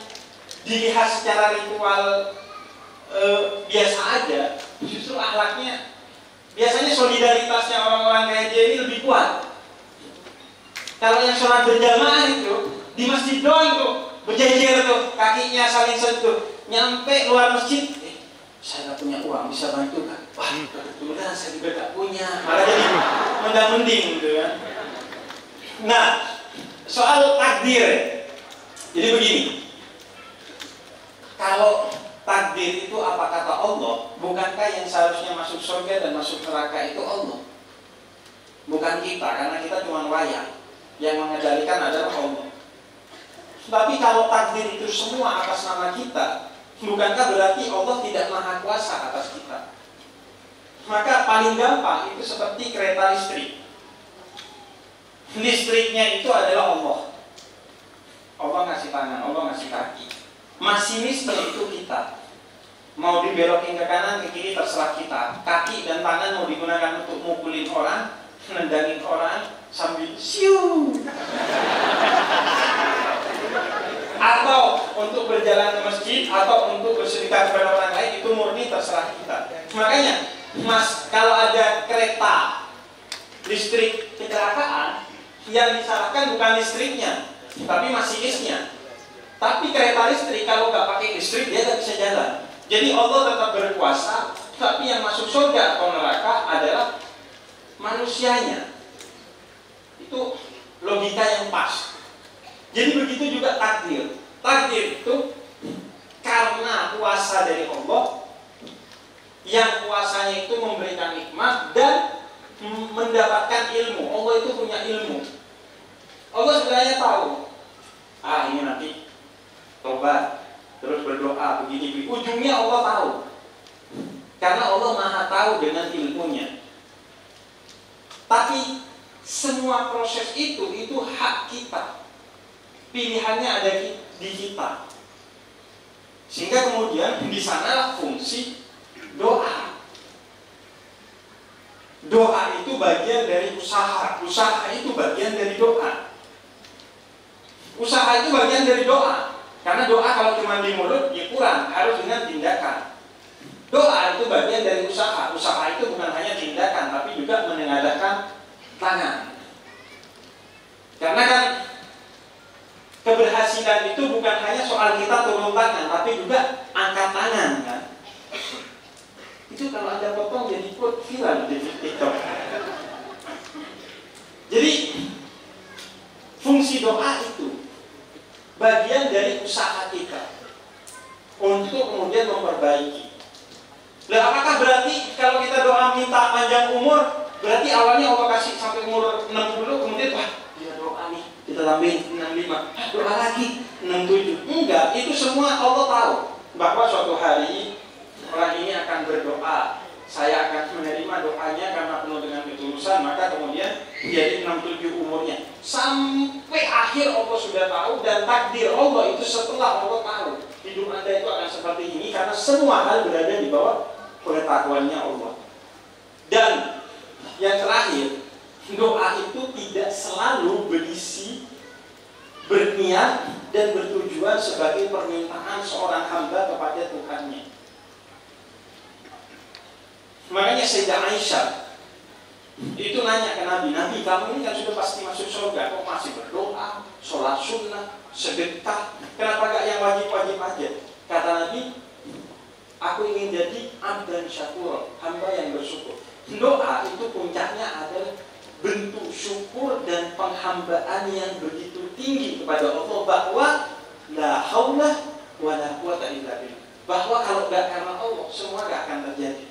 dilihat secara ritual biasa aja, justru akhlaknya biasanya solidaritasnya orang-orang kayak dia ini lebih kuat. Kalau yang sholat berjamaah itu di masjid doang tuh, berjejer tuh, kakinya saling sentuh, nyampe luar masjid, saya nggak punya uang, bisa bantu kan? Wah, kebetulan saya juga nggak punya, malah jadi mendang-mending gitu kan. Nah, soal takdir, jadi begini, kalau takdir itu apa kata Allah, bukankah yang seharusnya masuk surga dan masuk neraka itu Allah? Bukan kita, karena kita cuma wayang. Yang mengendalikan adalah Allah. Tapi kalau takdir itu semua atas nama kita, bukankah berarti Allah tidak maha kuasa atas kita? Maka paling gampang itu seperti kereta listrik. Listriknya itu adalah Allah. Allah ngasih tangan, Allah ngasih kaki. Masinisnya itu kita. Mau dibelokin ke kanan, ke kiri terserah kita. Kaki dan tangan mau digunakan untuk mukulin orang, nendangin orang sambil siu, atau untuk berjalan ke masjid, atau untuk bersedekah kepada orang lain, itu murni terserah kita. Makanya, Mas, kalau ada kereta listrik kecelakaan, yang disalahkan bukan listriknya, tapi masinisnya. Tapi kereta listrik kalau nggak pakai listrik dia nggak bisa jalan. Jadi Allah tetap berkuasa, tapi yang masuk surga atau neraka adalah manusianya. Itu logika yang pas. Jadi begitu juga takdir. Takdir itu karena kuasa dari Allah, yang kuasanya itu memberikan nikmat dan mendapatkan ilmu. Allah itu punya ilmu. Allah sebenarnya tahu, ini nanti tobat, terus berdoa begini. Ujungnya Allah tahu, karena Allah maha tahu dengan ilmunya. Tapi semua proses itu hak kita. Pilihannya ada di kita. Sehingga kemudian di sanalah fungsi doa. Doa itu bagian dari usaha. Usaha itu bagian dari doa. Usaha itu bagian dari doa. Karena doa kalau cuma di mulut ya kurang, harus dengan tindakan. Doa itu bagian dari usaha. Usaha itu bukan hanya tindakan, tapi juga menengadahkan tangan. Karena kan keberhasilan itu bukan hanya soal kita turun tangan, tapi juga angkat tangan kan. Itu kalau Anda potong jadi quote viral di TikTok. Jadi fungsi doa itu bagian dari usaha kita untuk kemudian memperbaiki. Lah apakah berarti kalau kita doa minta panjang umur, berarti awalnya Allah kasih sampai umur 60, kemudian wah dia doa nih kita tambahin 65, doa lagi 67. Enggak, itu semua Allah tahu bahwa suatu hari orang ini akan berdoa, saya akan menerima doanya karena penuh dengan ketulusan, maka kemudian jadi 67 umurnya. Sampai akhir Allah sudah tahu, dan takdir Allah itu setelah Allah tahu hidup Anda itu akan seperti ini, karena semua hal berada di bawah pengetahuannya Allah. Dan yang terakhir, doa itu tidak selalu berisi, berniat dan bertujuan sebagai permintaan seorang hamba kepada Tuhannya. Makanya Sayyidah Aisyah itu nanya ke Nabi, Nabi kamu ini kan sudah pasti masuk surga, kok masih berdoa, sholat sunnah, sedekah, kenapa gak yang wajib-wajib aja? Kata Nabi, aku ingin jadi abdan syakur, hamba yang bersyukur. Doa itu puncaknya adalah bentuk syukur dan penghambaan yang begitu tinggi kepada Allah, bahwa la haula wa la quwata illa billah, bahwa kalau gak karena Allah semua gak akan terjadi.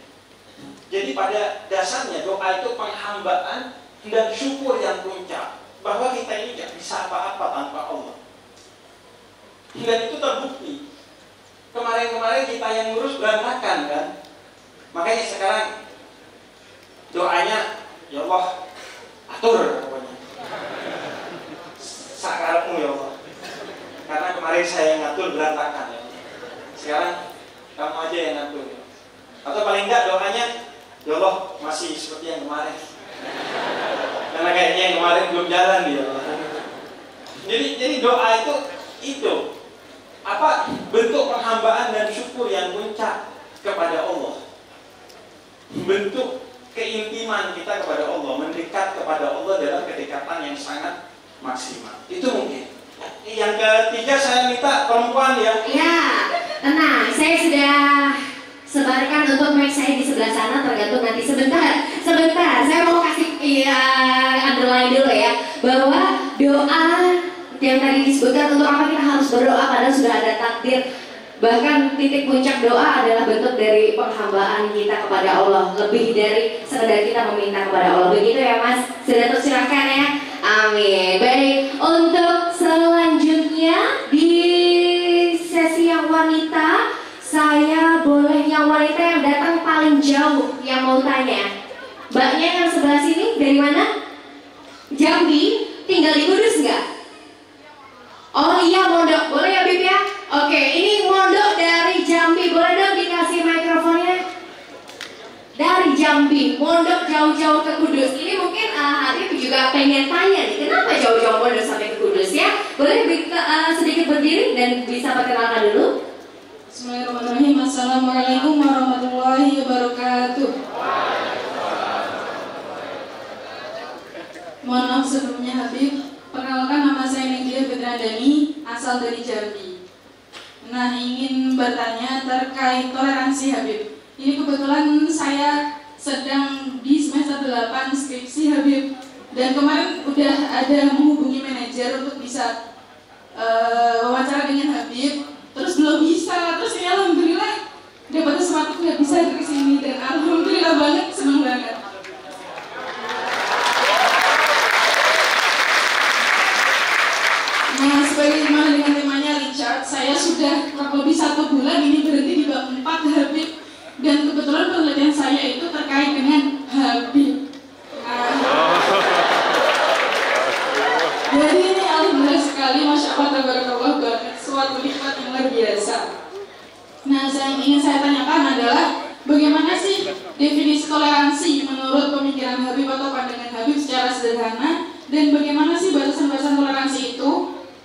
Jadi pada dasarnya doa itu penghambaan dan syukur yang puncak, bahwa kita ini tidak bisa apa-apa tanpa Allah. Dan itu terbukti. Kemarin-kemarin kita yang ngurus berantakan kan. Makanya sekarang doanya, ya Allah atur pokoknya. Sakarepmu ya Allah. Karena kemarin saya yang ngatur berantakan ya. Sekarang kamu aja yang ngatur ya. Atau paling enggak doanya, ya Allah masih seperti yang kemarin. Karena kayaknya yang kemarin belum jalan dia. Jadi doa itu apa? Bentuk penghambaan dan syukur yang puncak kepada Allah. Bentuk keintiman kita kepada Allah, mendekat kepada Allah dalam kedekatan yang sangat maksimal. Itu mungkin. Yang ketiga saya minta perempuan ya. Ya, tenang, saya sudah sebarkan untuk mic saya di sebelah sana, tergantung nanti. Sebentar, saya mau kasih underline dulu ya, bahwa doa yang tadi disebutkan, untuk apa kita harus berdoa padahal sudah ada takdir. Bahkan titik puncak doa adalah bentuk dari penghambaan kita kepada Allah, lebih dari sekedar kita meminta kepada Allah. Begitu ya Mas, sudah tersilakan ya. Amin. Baik, untuk selanjutnya di sesi yang wanita Saya boleh yang wanita yang datang paling jauh yang mau tanya. Mbaknya yang sebelah sini dari mana? Jambi, tinggal di Kudus nggak? Oh iya, mondok. Boleh ya Bib ya? Oke, ini mondok dari Jambi. Boleh dong dikasih mikrofonnya? Dari Jambi, mondok jauh-jauh ke Kudus. Ini mungkin Habib juga pengen tanya nih, kenapa jauh-jauh mondok sampai ke Kudus ya? Boleh sedikit berdiri dan bisa perkenalkan dulu? Bismillahirrahmanirrahim. Assalamualaikum warahmatullahi wabarakatuh. Mohon maaf sebelumnya Habib. Perkenalkan, nama saya Ninggia Betrandani, asal dari Jambi. Nah, ingin bertanya terkait toleransi Habib. Ini kebetulan saya sedang di semester 8 skripsi Habib. Dan kemarin udah ada menghubungi manajer untuk bisa wawancara dengan Habib. Terus belum bisa, terus ini alhamdulillah dapat kesempatan nggak bisa dari sini, dan alhamdulillah banget, senang banget. Nah, sebagaimana dengan temanya Richard, saya sudah kurang lebih 1 bulan ini berhenti di bab 4 Habib, dan kebetulan penelitian saya itu terkait dengan Habib. Jadi ini alhamdulillah sekali, masya Allah, tabarakallah banget, suatu nikmat yang luar biasa. Nah, yang ingin saya tanyakan adalah bagaimana sih definisi toleransi menurut pemikiran Habib atau pandangan Habib secara sederhana, dan bagaimana sih batasan-batasan toleransi itu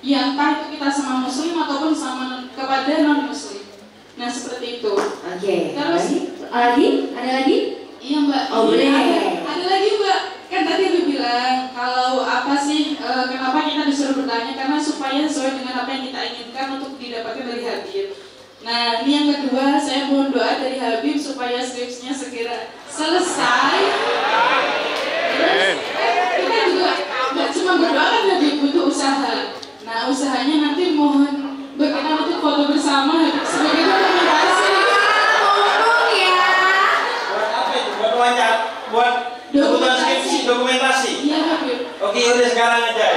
yang entah itu kita sama muslim ataupun sama kepada non muslim. Nah, seperti itu. Oke. Terus lagi? Ada lagi? iya Mbak. Oh, boleh. Ada lagi Mbak. Kan tadi Habib bilang kalau apa sih kenapa kita disuruh bertanya, karena supaya sesuai dengan apa yang kita inginkan untuk didapatkan dari Habib. Nah, ini yang kedua, saya mohon doa dari Habib supaya skripsinya segera selesai. Terus kita juga nggak cuma berdoa kan Habib, butuh usaha. Nah, usahanya nanti mohon berkenan untuk foto bersama Habib sebagai dokumentasi. Ngomong ya. Buat apa itu? Buat wawancara? Buat kebutuhan skripsi, dokumentasi? Iya Habib. Oke, udah sekarang aja.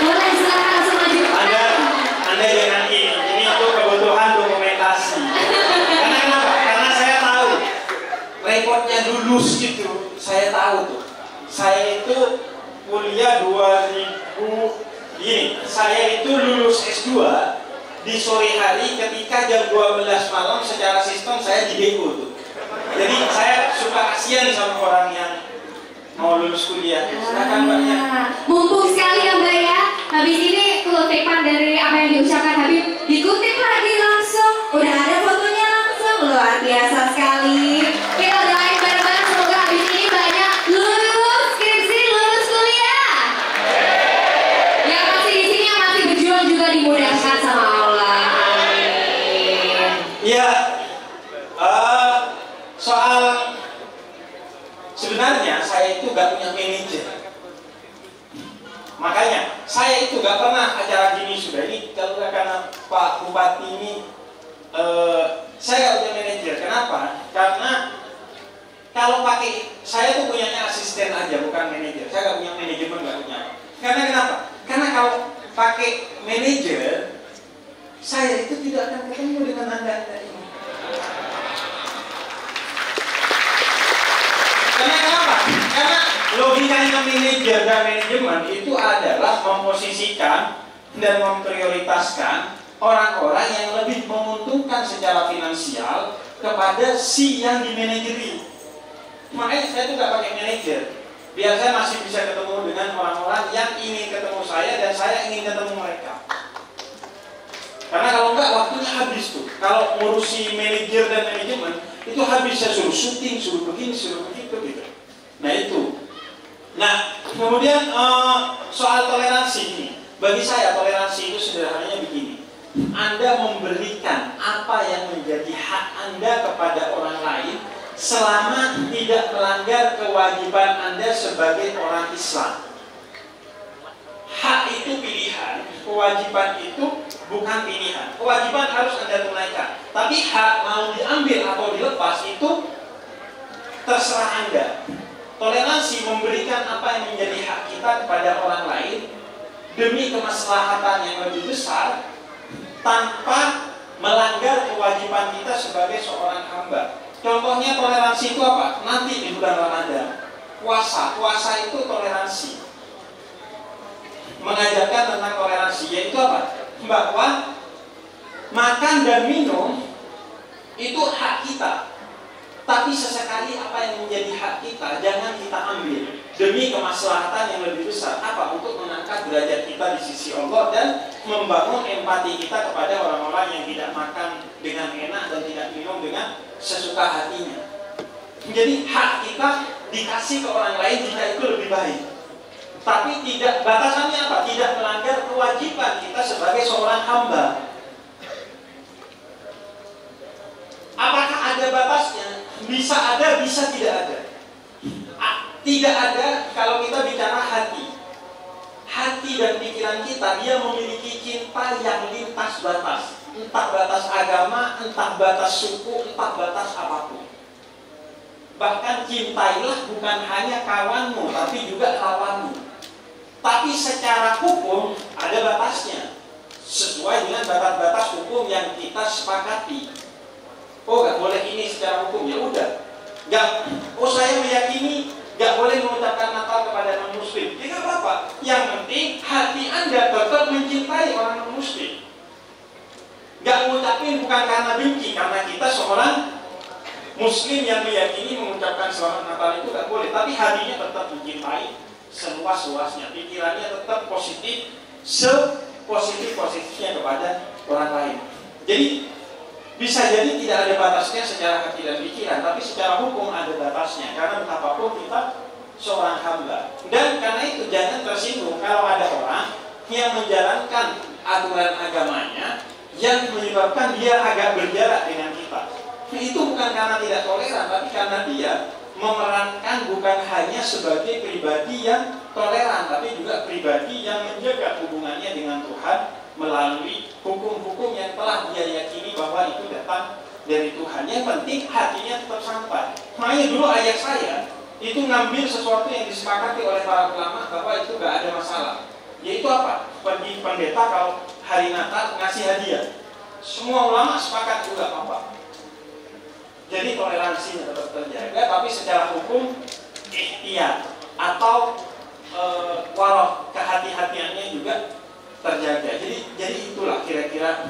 Boleh, silakan langsung maju. Anda jangan ini itu kebutuhan dokumentasi. Karena kenapa? Karena saya tahu rekodnya lulus itu, saya tahu tuh. Saya itu kuliah 2000 ini, saya itu lulus S2 di sore hari ketika jam 12 malam secara sistem saya di BU tuh. Jadi saya suka kasihan sama orang yang mau lulus kuliah. Silakan Mbaknya. Mumpung sekali ya Mbak ya. Habis ini kutipan dari apa yang diucapkan Habib dikutip lagi langsung. Udah ada fotonya langsung, luar biasa sekali. Kita doain bareng-bareng semoga habis ini banyak lulus skripsi, lulus kuliah. Yang masih di sini, yang masih berjuang juga dimudahkan sama Allah. Amin. Ya, soal sebenarnya saya itu gak punya manajer. Makanya saya itu gak pernah acara gini sudah. Ini kalau karena Pak Bupati ini saya gak punya manajer. Kenapa? Karena kalau pakai saya tuh punyanya asisten aja, bukan manajer. Saya gak punya manajemen, gak punya. Karena kenapa? Karena kalau pakai manajer, saya itu tidak akan ketemu dengan Anda ini. Karena kenapa? Karena logikanya manajer dan manajemen itu adalah memposisikan dan memprioritaskan orang-orang yang lebih menguntungkan secara finansial kepada si yang dimanajeri. Makanya saya tuh gak pakai manajer. Biar saya masih bisa ketemu dengan orang-orang yang ingin ketemu saya dan saya ingin ketemu mereka. Karena kalau enggak waktunya habis tuh. Kalau ngurusi manajer dan manajemen itu habis, saya suruh syuting, suruh begini, suruh begitu gitu. Nah itu. Nah kemudian soal toleransi ini, bagi saya toleransi itu sederhananya begini. Anda memberikan apa yang menjadi hak Anda kepada orang lain selama tidak melanggar kewajiban Anda sebagai orang Islam. Hak itu pilihan, kewajiban itu bukan pilihan. Kewajiban harus Anda tunaikan. Tapi hak mau diambil atau dilepas itu terserah Anda. Toleransi memberikan apa yang menjadi hak kita kepada orang lain demi kemaslahatan yang lebih besar tanpa melanggar kewajiban kita sebagai seorang hamba. Contohnya toleransi itu apa? Nanti di bulan Ramadan, puasa itu toleransi. Mengajarkan tentang toleransi, yaitu apa? Bahwa makan dan minum itu hak kita. Tapi sesekali apa yang menjadi hak kita jangan kita ambil demi kemaslahatan yang lebih besar. Apa? Untuk mengangkat derajat kita di sisi Allah dan membangun empati kita kepada orang-orang yang tidak makan dengan enak dan tidak minum dengan sesuka hatinya. Jadi hak kita dikasih ke orang lain jika itu lebih baik. Tapi tidak, batasannya apa? Tidak melanggar kewajiban kita sebagai seorang hamba. Apakah ada batasnya? Bisa ada, bisa tidak ada. Tidak ada kalau kita bicara hati. Hati dan pikiran kita, dia memiliki cinta yang lintas batas. Entah batas agama, entah batas suku, entah batas apapun. Bahkan cintailah bukan hanya kawanmu, tapi juga lawanmu. Tapi secara hukum ada batasnya, sesuai dengan batas-batas hukum yang kita sepakati. Oh, nggak boleh ini secara hukum, ya udah. Nggak, oh saya meyakini nggak boleh mengucapkan Natal kepada non-Muslim. Tidak apa-apa. Yang penting hati Anda tetap mencintai orang non-Muslim. Nggak mengucapin bukan karena benci, karena kita seorang Muslim yang meyakini mengucapkan selamat Natal itu nggak boleh. Tapi hatinya tetap mencintai seluas-luasnya. Pikirannya tetap positif, sepositif-positifnya kepada orang lain. Jadi bisa jadi tidak ada batasnya secara hati dan pikiran, tapi secara hukum ada batasnya. Karena betapapun kita seorang hamba. Dan karena itu jangan tersinggung kalau ada orang yang menjalankan aturan agamanya yang menyebabkan dia agak berjarak dengan kita. Itu bukan karena tidak toleran, tapi karena dia memerankan bukan hanya sebagai pribadi yang toleran, tapi juga pribadi yang menjaga hubungannya dengan Tuhan melalui hukum-hukum yang telah dia yakini bahwa itu datang dari Tuhan. Yang penting hatinya tetap sampai. Makanya dulu ayah saya itu ngambil sesuatu yang disepakati oleh para ulama bahwa itu gak ada masalah. Yaitu apa? Pergi pendeta kalau hari Natal ngasih hadiah. Semua ulama sepakat juga apa. Jadi toleransinya tetap terjaga, tapi secara hukum ikhtiar atau waroh kehati-hatiannya juga terjaga. Jadi itulah kira-kira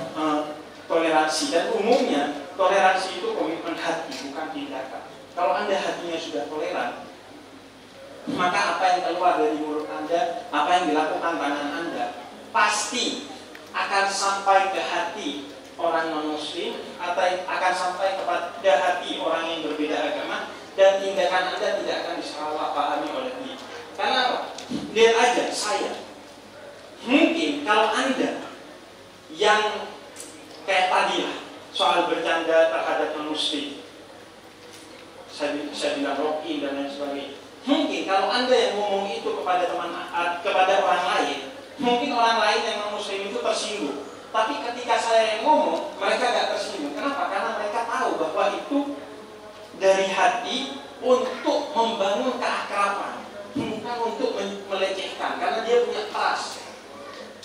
toleransi. Dan umumnya toleransi itu komitmen hati, bukan tindakan. Kalau Anda hatinya sudah toleran, maka apa yang keluar dari mulut Anda, apa yang dilakukan tangan Anda, pasti akan sampai ke hati orang non-Muslim atau akan sampai kepada hati orang yang berbeda agama, dan tindakan Anda tidak akan disalahpahami oleh dia. Karena apa? Lihat aja saya. Mungkin kalau Anda yang kayak tadi lah, soal bercanda terhadap non-Muslim, saya bilang rocky dan lain sebagainya. Mungkin kalau Anda yang ngomong itu kepada orang lain, mungkin orang lain yang non-Muslim itu tersinggung. Tapi ketika saya yang ngomong, mereka gak tersinggung. Kenapa? Karena mereka tahu bahwa itu dari hati untuk membangun keakraban, bukan untuk melecehkan. Karena dia punya trust,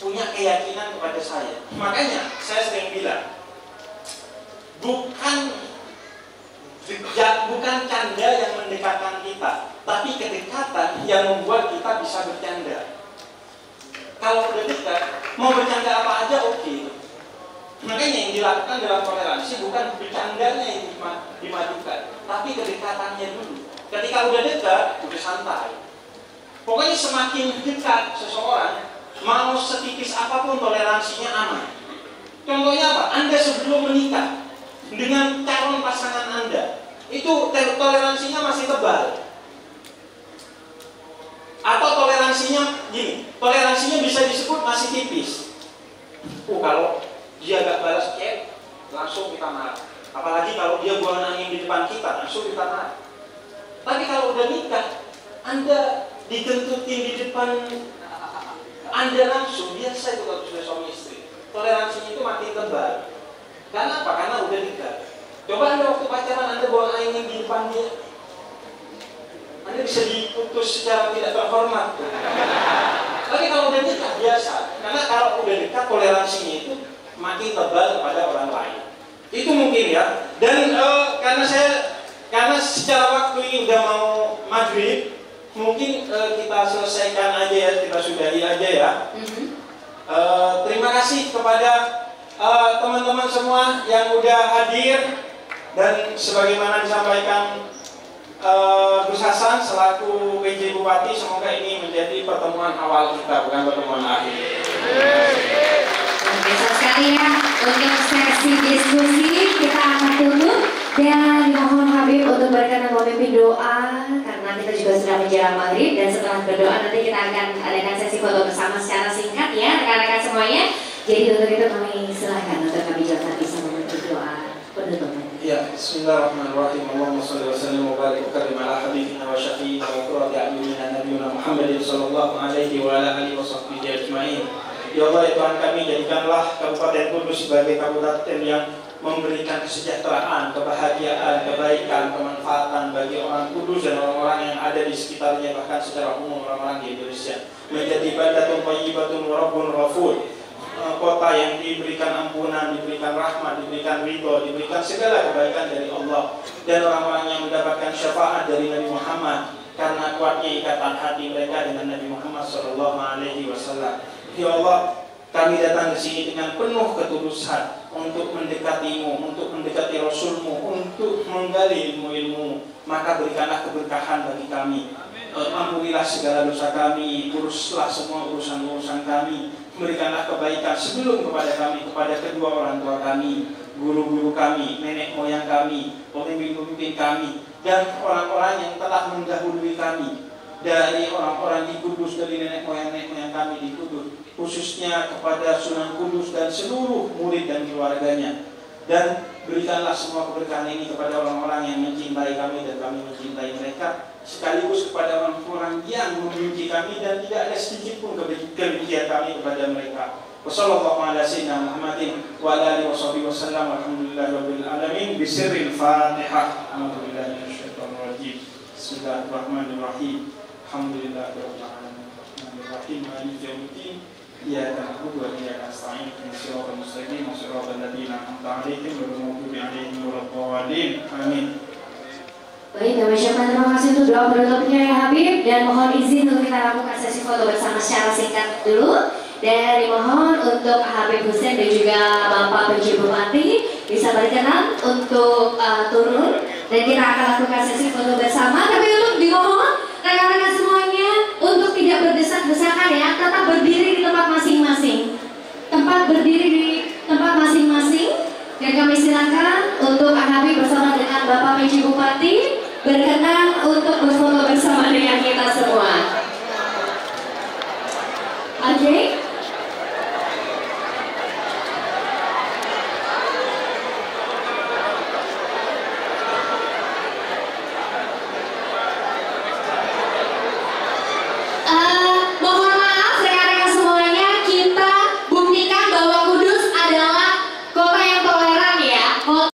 punya keyakinan kepada saya. Makanya saya sering bilang, bukan canda yang mendekatkan kita, tapi kedekatan yang membuat kita bisa bercanda. Kalau udah dekat, mau bercanda apa aja oke. Makanya yang dilakukan dalam toleransi bukan bercandanya yang dimajukan, tapi kedekatannya dulu. Ketika udah dekat, udah santai. Pokoknya semakin dekat seseorang, mau setipis apapun toleransinya aman. Contohnya apa? Anda sebelum menikah dengan calon pasangan Anda, itu toleransinya masih tebal. Atau toleransinya gini, toleransinya bisa disebut masih tipis. Kalau dia gak balas chat, langsung kita marah. Apalagi kalau dia buang angin di depan kita, langsung kita marah. Tapi kalau udah nikah, Anda digentutin di depan Anda langsung, biasa itu kalau sudah suami istri. Toleransinya itu makin tebal. Karena apa? Karena udah nikah. Coba Anda waktu pacaran, Anda buang angin di depan dia, Anda bisa diputus secara tidak terhormat. Tapi kalau udah dekat biasa, karena kalau udah dekat toleransinya itu makin tebal kepada orang lain. Itu mungkin ya. Dan karena secara waktu ini udah mau maghrib, mungkin kita selesaikan aja ya, kita sudahi aja ya. Terima kasih kepada teman-teman semua yang udah hadir, dan sebagaimana disampaikan Gus Hasan selaku PJ Bupati, semoga ini menjadi pertemuan awal kita, bukan pertemuan akhir. Biasa sekali ya, untuk sesi diskusi kita akan tutup dan mohon Habib untuk berkenan memimpin doa karena kita juga sudah menjelang maghrib, dan setelah berdoa nanti kita akan adakan sesi foto bersama secara singkat ya rekan-rekan semuanya. Jadi untuk itu kami silakan untuk kami juga bisa memimpin doa penutupan. Ya, bismillahirrahmanirrahim. Allahumma shalli wa sallim wa barik wa karim ala habibina wa syafi'ina wa qurrati a'yunina nabiyina Muhammadin sallallahu alaihi wa ala alihi wa sahbihi ajma'in. Ya Allah, ya Tuhan kami, jadikanlah Kabupaten Kudus sebagai kabupaten yang memberikan kesejahteraan, kebahagiaan, kebaikan, kemanfaatan bagi orang Kudus dan orang-orang yang ada di sekitarnya, bahkan secara umum orang-orang di Indonesia. Menjadi baldatun thayyibatun wa rabbun ghafur, kota yang diberikan ampunan, diberikan rahmat, diberikan ridho, diberikan segala kebaikan dari Allah, dan orang-orang yang mendapatkan syafaat dari Nabi Muhammad karena kuatnya ikatan hati mereka dengan Nabi Muhammad SAW. Ya Allah, kami datang ke sini dengan penuh ketulusan untuk mendekatimu, untuk mendekati Rasulmu, untuk menggali ilmu-ilmu. Maka berikanlah keberkahan bagi kami. Ampunilah segala dosa kami, uruslah semua urusan-urusan kami. Berikanlah kebaikan sebelum kepada kami, kepada kedua orang tua kami, guru-guru kami, nenek moyang kami, pemimpin-pemimpin kami, dan orang-orang yang telah mendahului kami dari orang-orang di Kudus, dari nenek moyang kami di Kudus, khususnya kepada Sunan Kudus dan seluruh murid dan keluarganya. Dan berikanlah semua keberkahan ini kepada orang-orang yang mencintai kami dan kami mencintai mereka, sekaligus kepada orang-orang yang membenci kami dan tidak ada sedikit pun kebencian kami kepada mereka. Wassallallahu ala sayyidina Muhammadin wa ala alihi wasallam. Alhamdulillahirabbil alamin. Bisirril Fatihah. A'udzubillahi minasyaitonir rajim. Bismillahirrahmanirrahim. Alhamdulillahirabbil alamin. Arrahmanirrahim. Maliki yaumiddin. Iyyaka na'budu wa iyyaka nasta'in. Ihdinas siratal mustaqim. Shiratal ladzina an'amta 'alaihim ghairil maghdubi 'alaihim waladdallin. Amin. Baik, kami ucapkan terima kasih untuk doa penutupnya ya Habib, dan mohon izin untuk kita lakukan sesi foto bersama secara singkat dulu. Dan dimohon untuk Habib Hussein dan juga Bapak PJ Bupati bisa berkenan untuk turun, dan kita akan lakukan sesi foto bersama. Tapi untuk dimohon rekan-rekan semuanya untuk tidak berdesak-desakan ya, tetap berdiri di tempat masing-masing. Dan kami silakan untuk Habib bersama dengan Bapak PJ Bupati berkenan untuk berfoto bersama.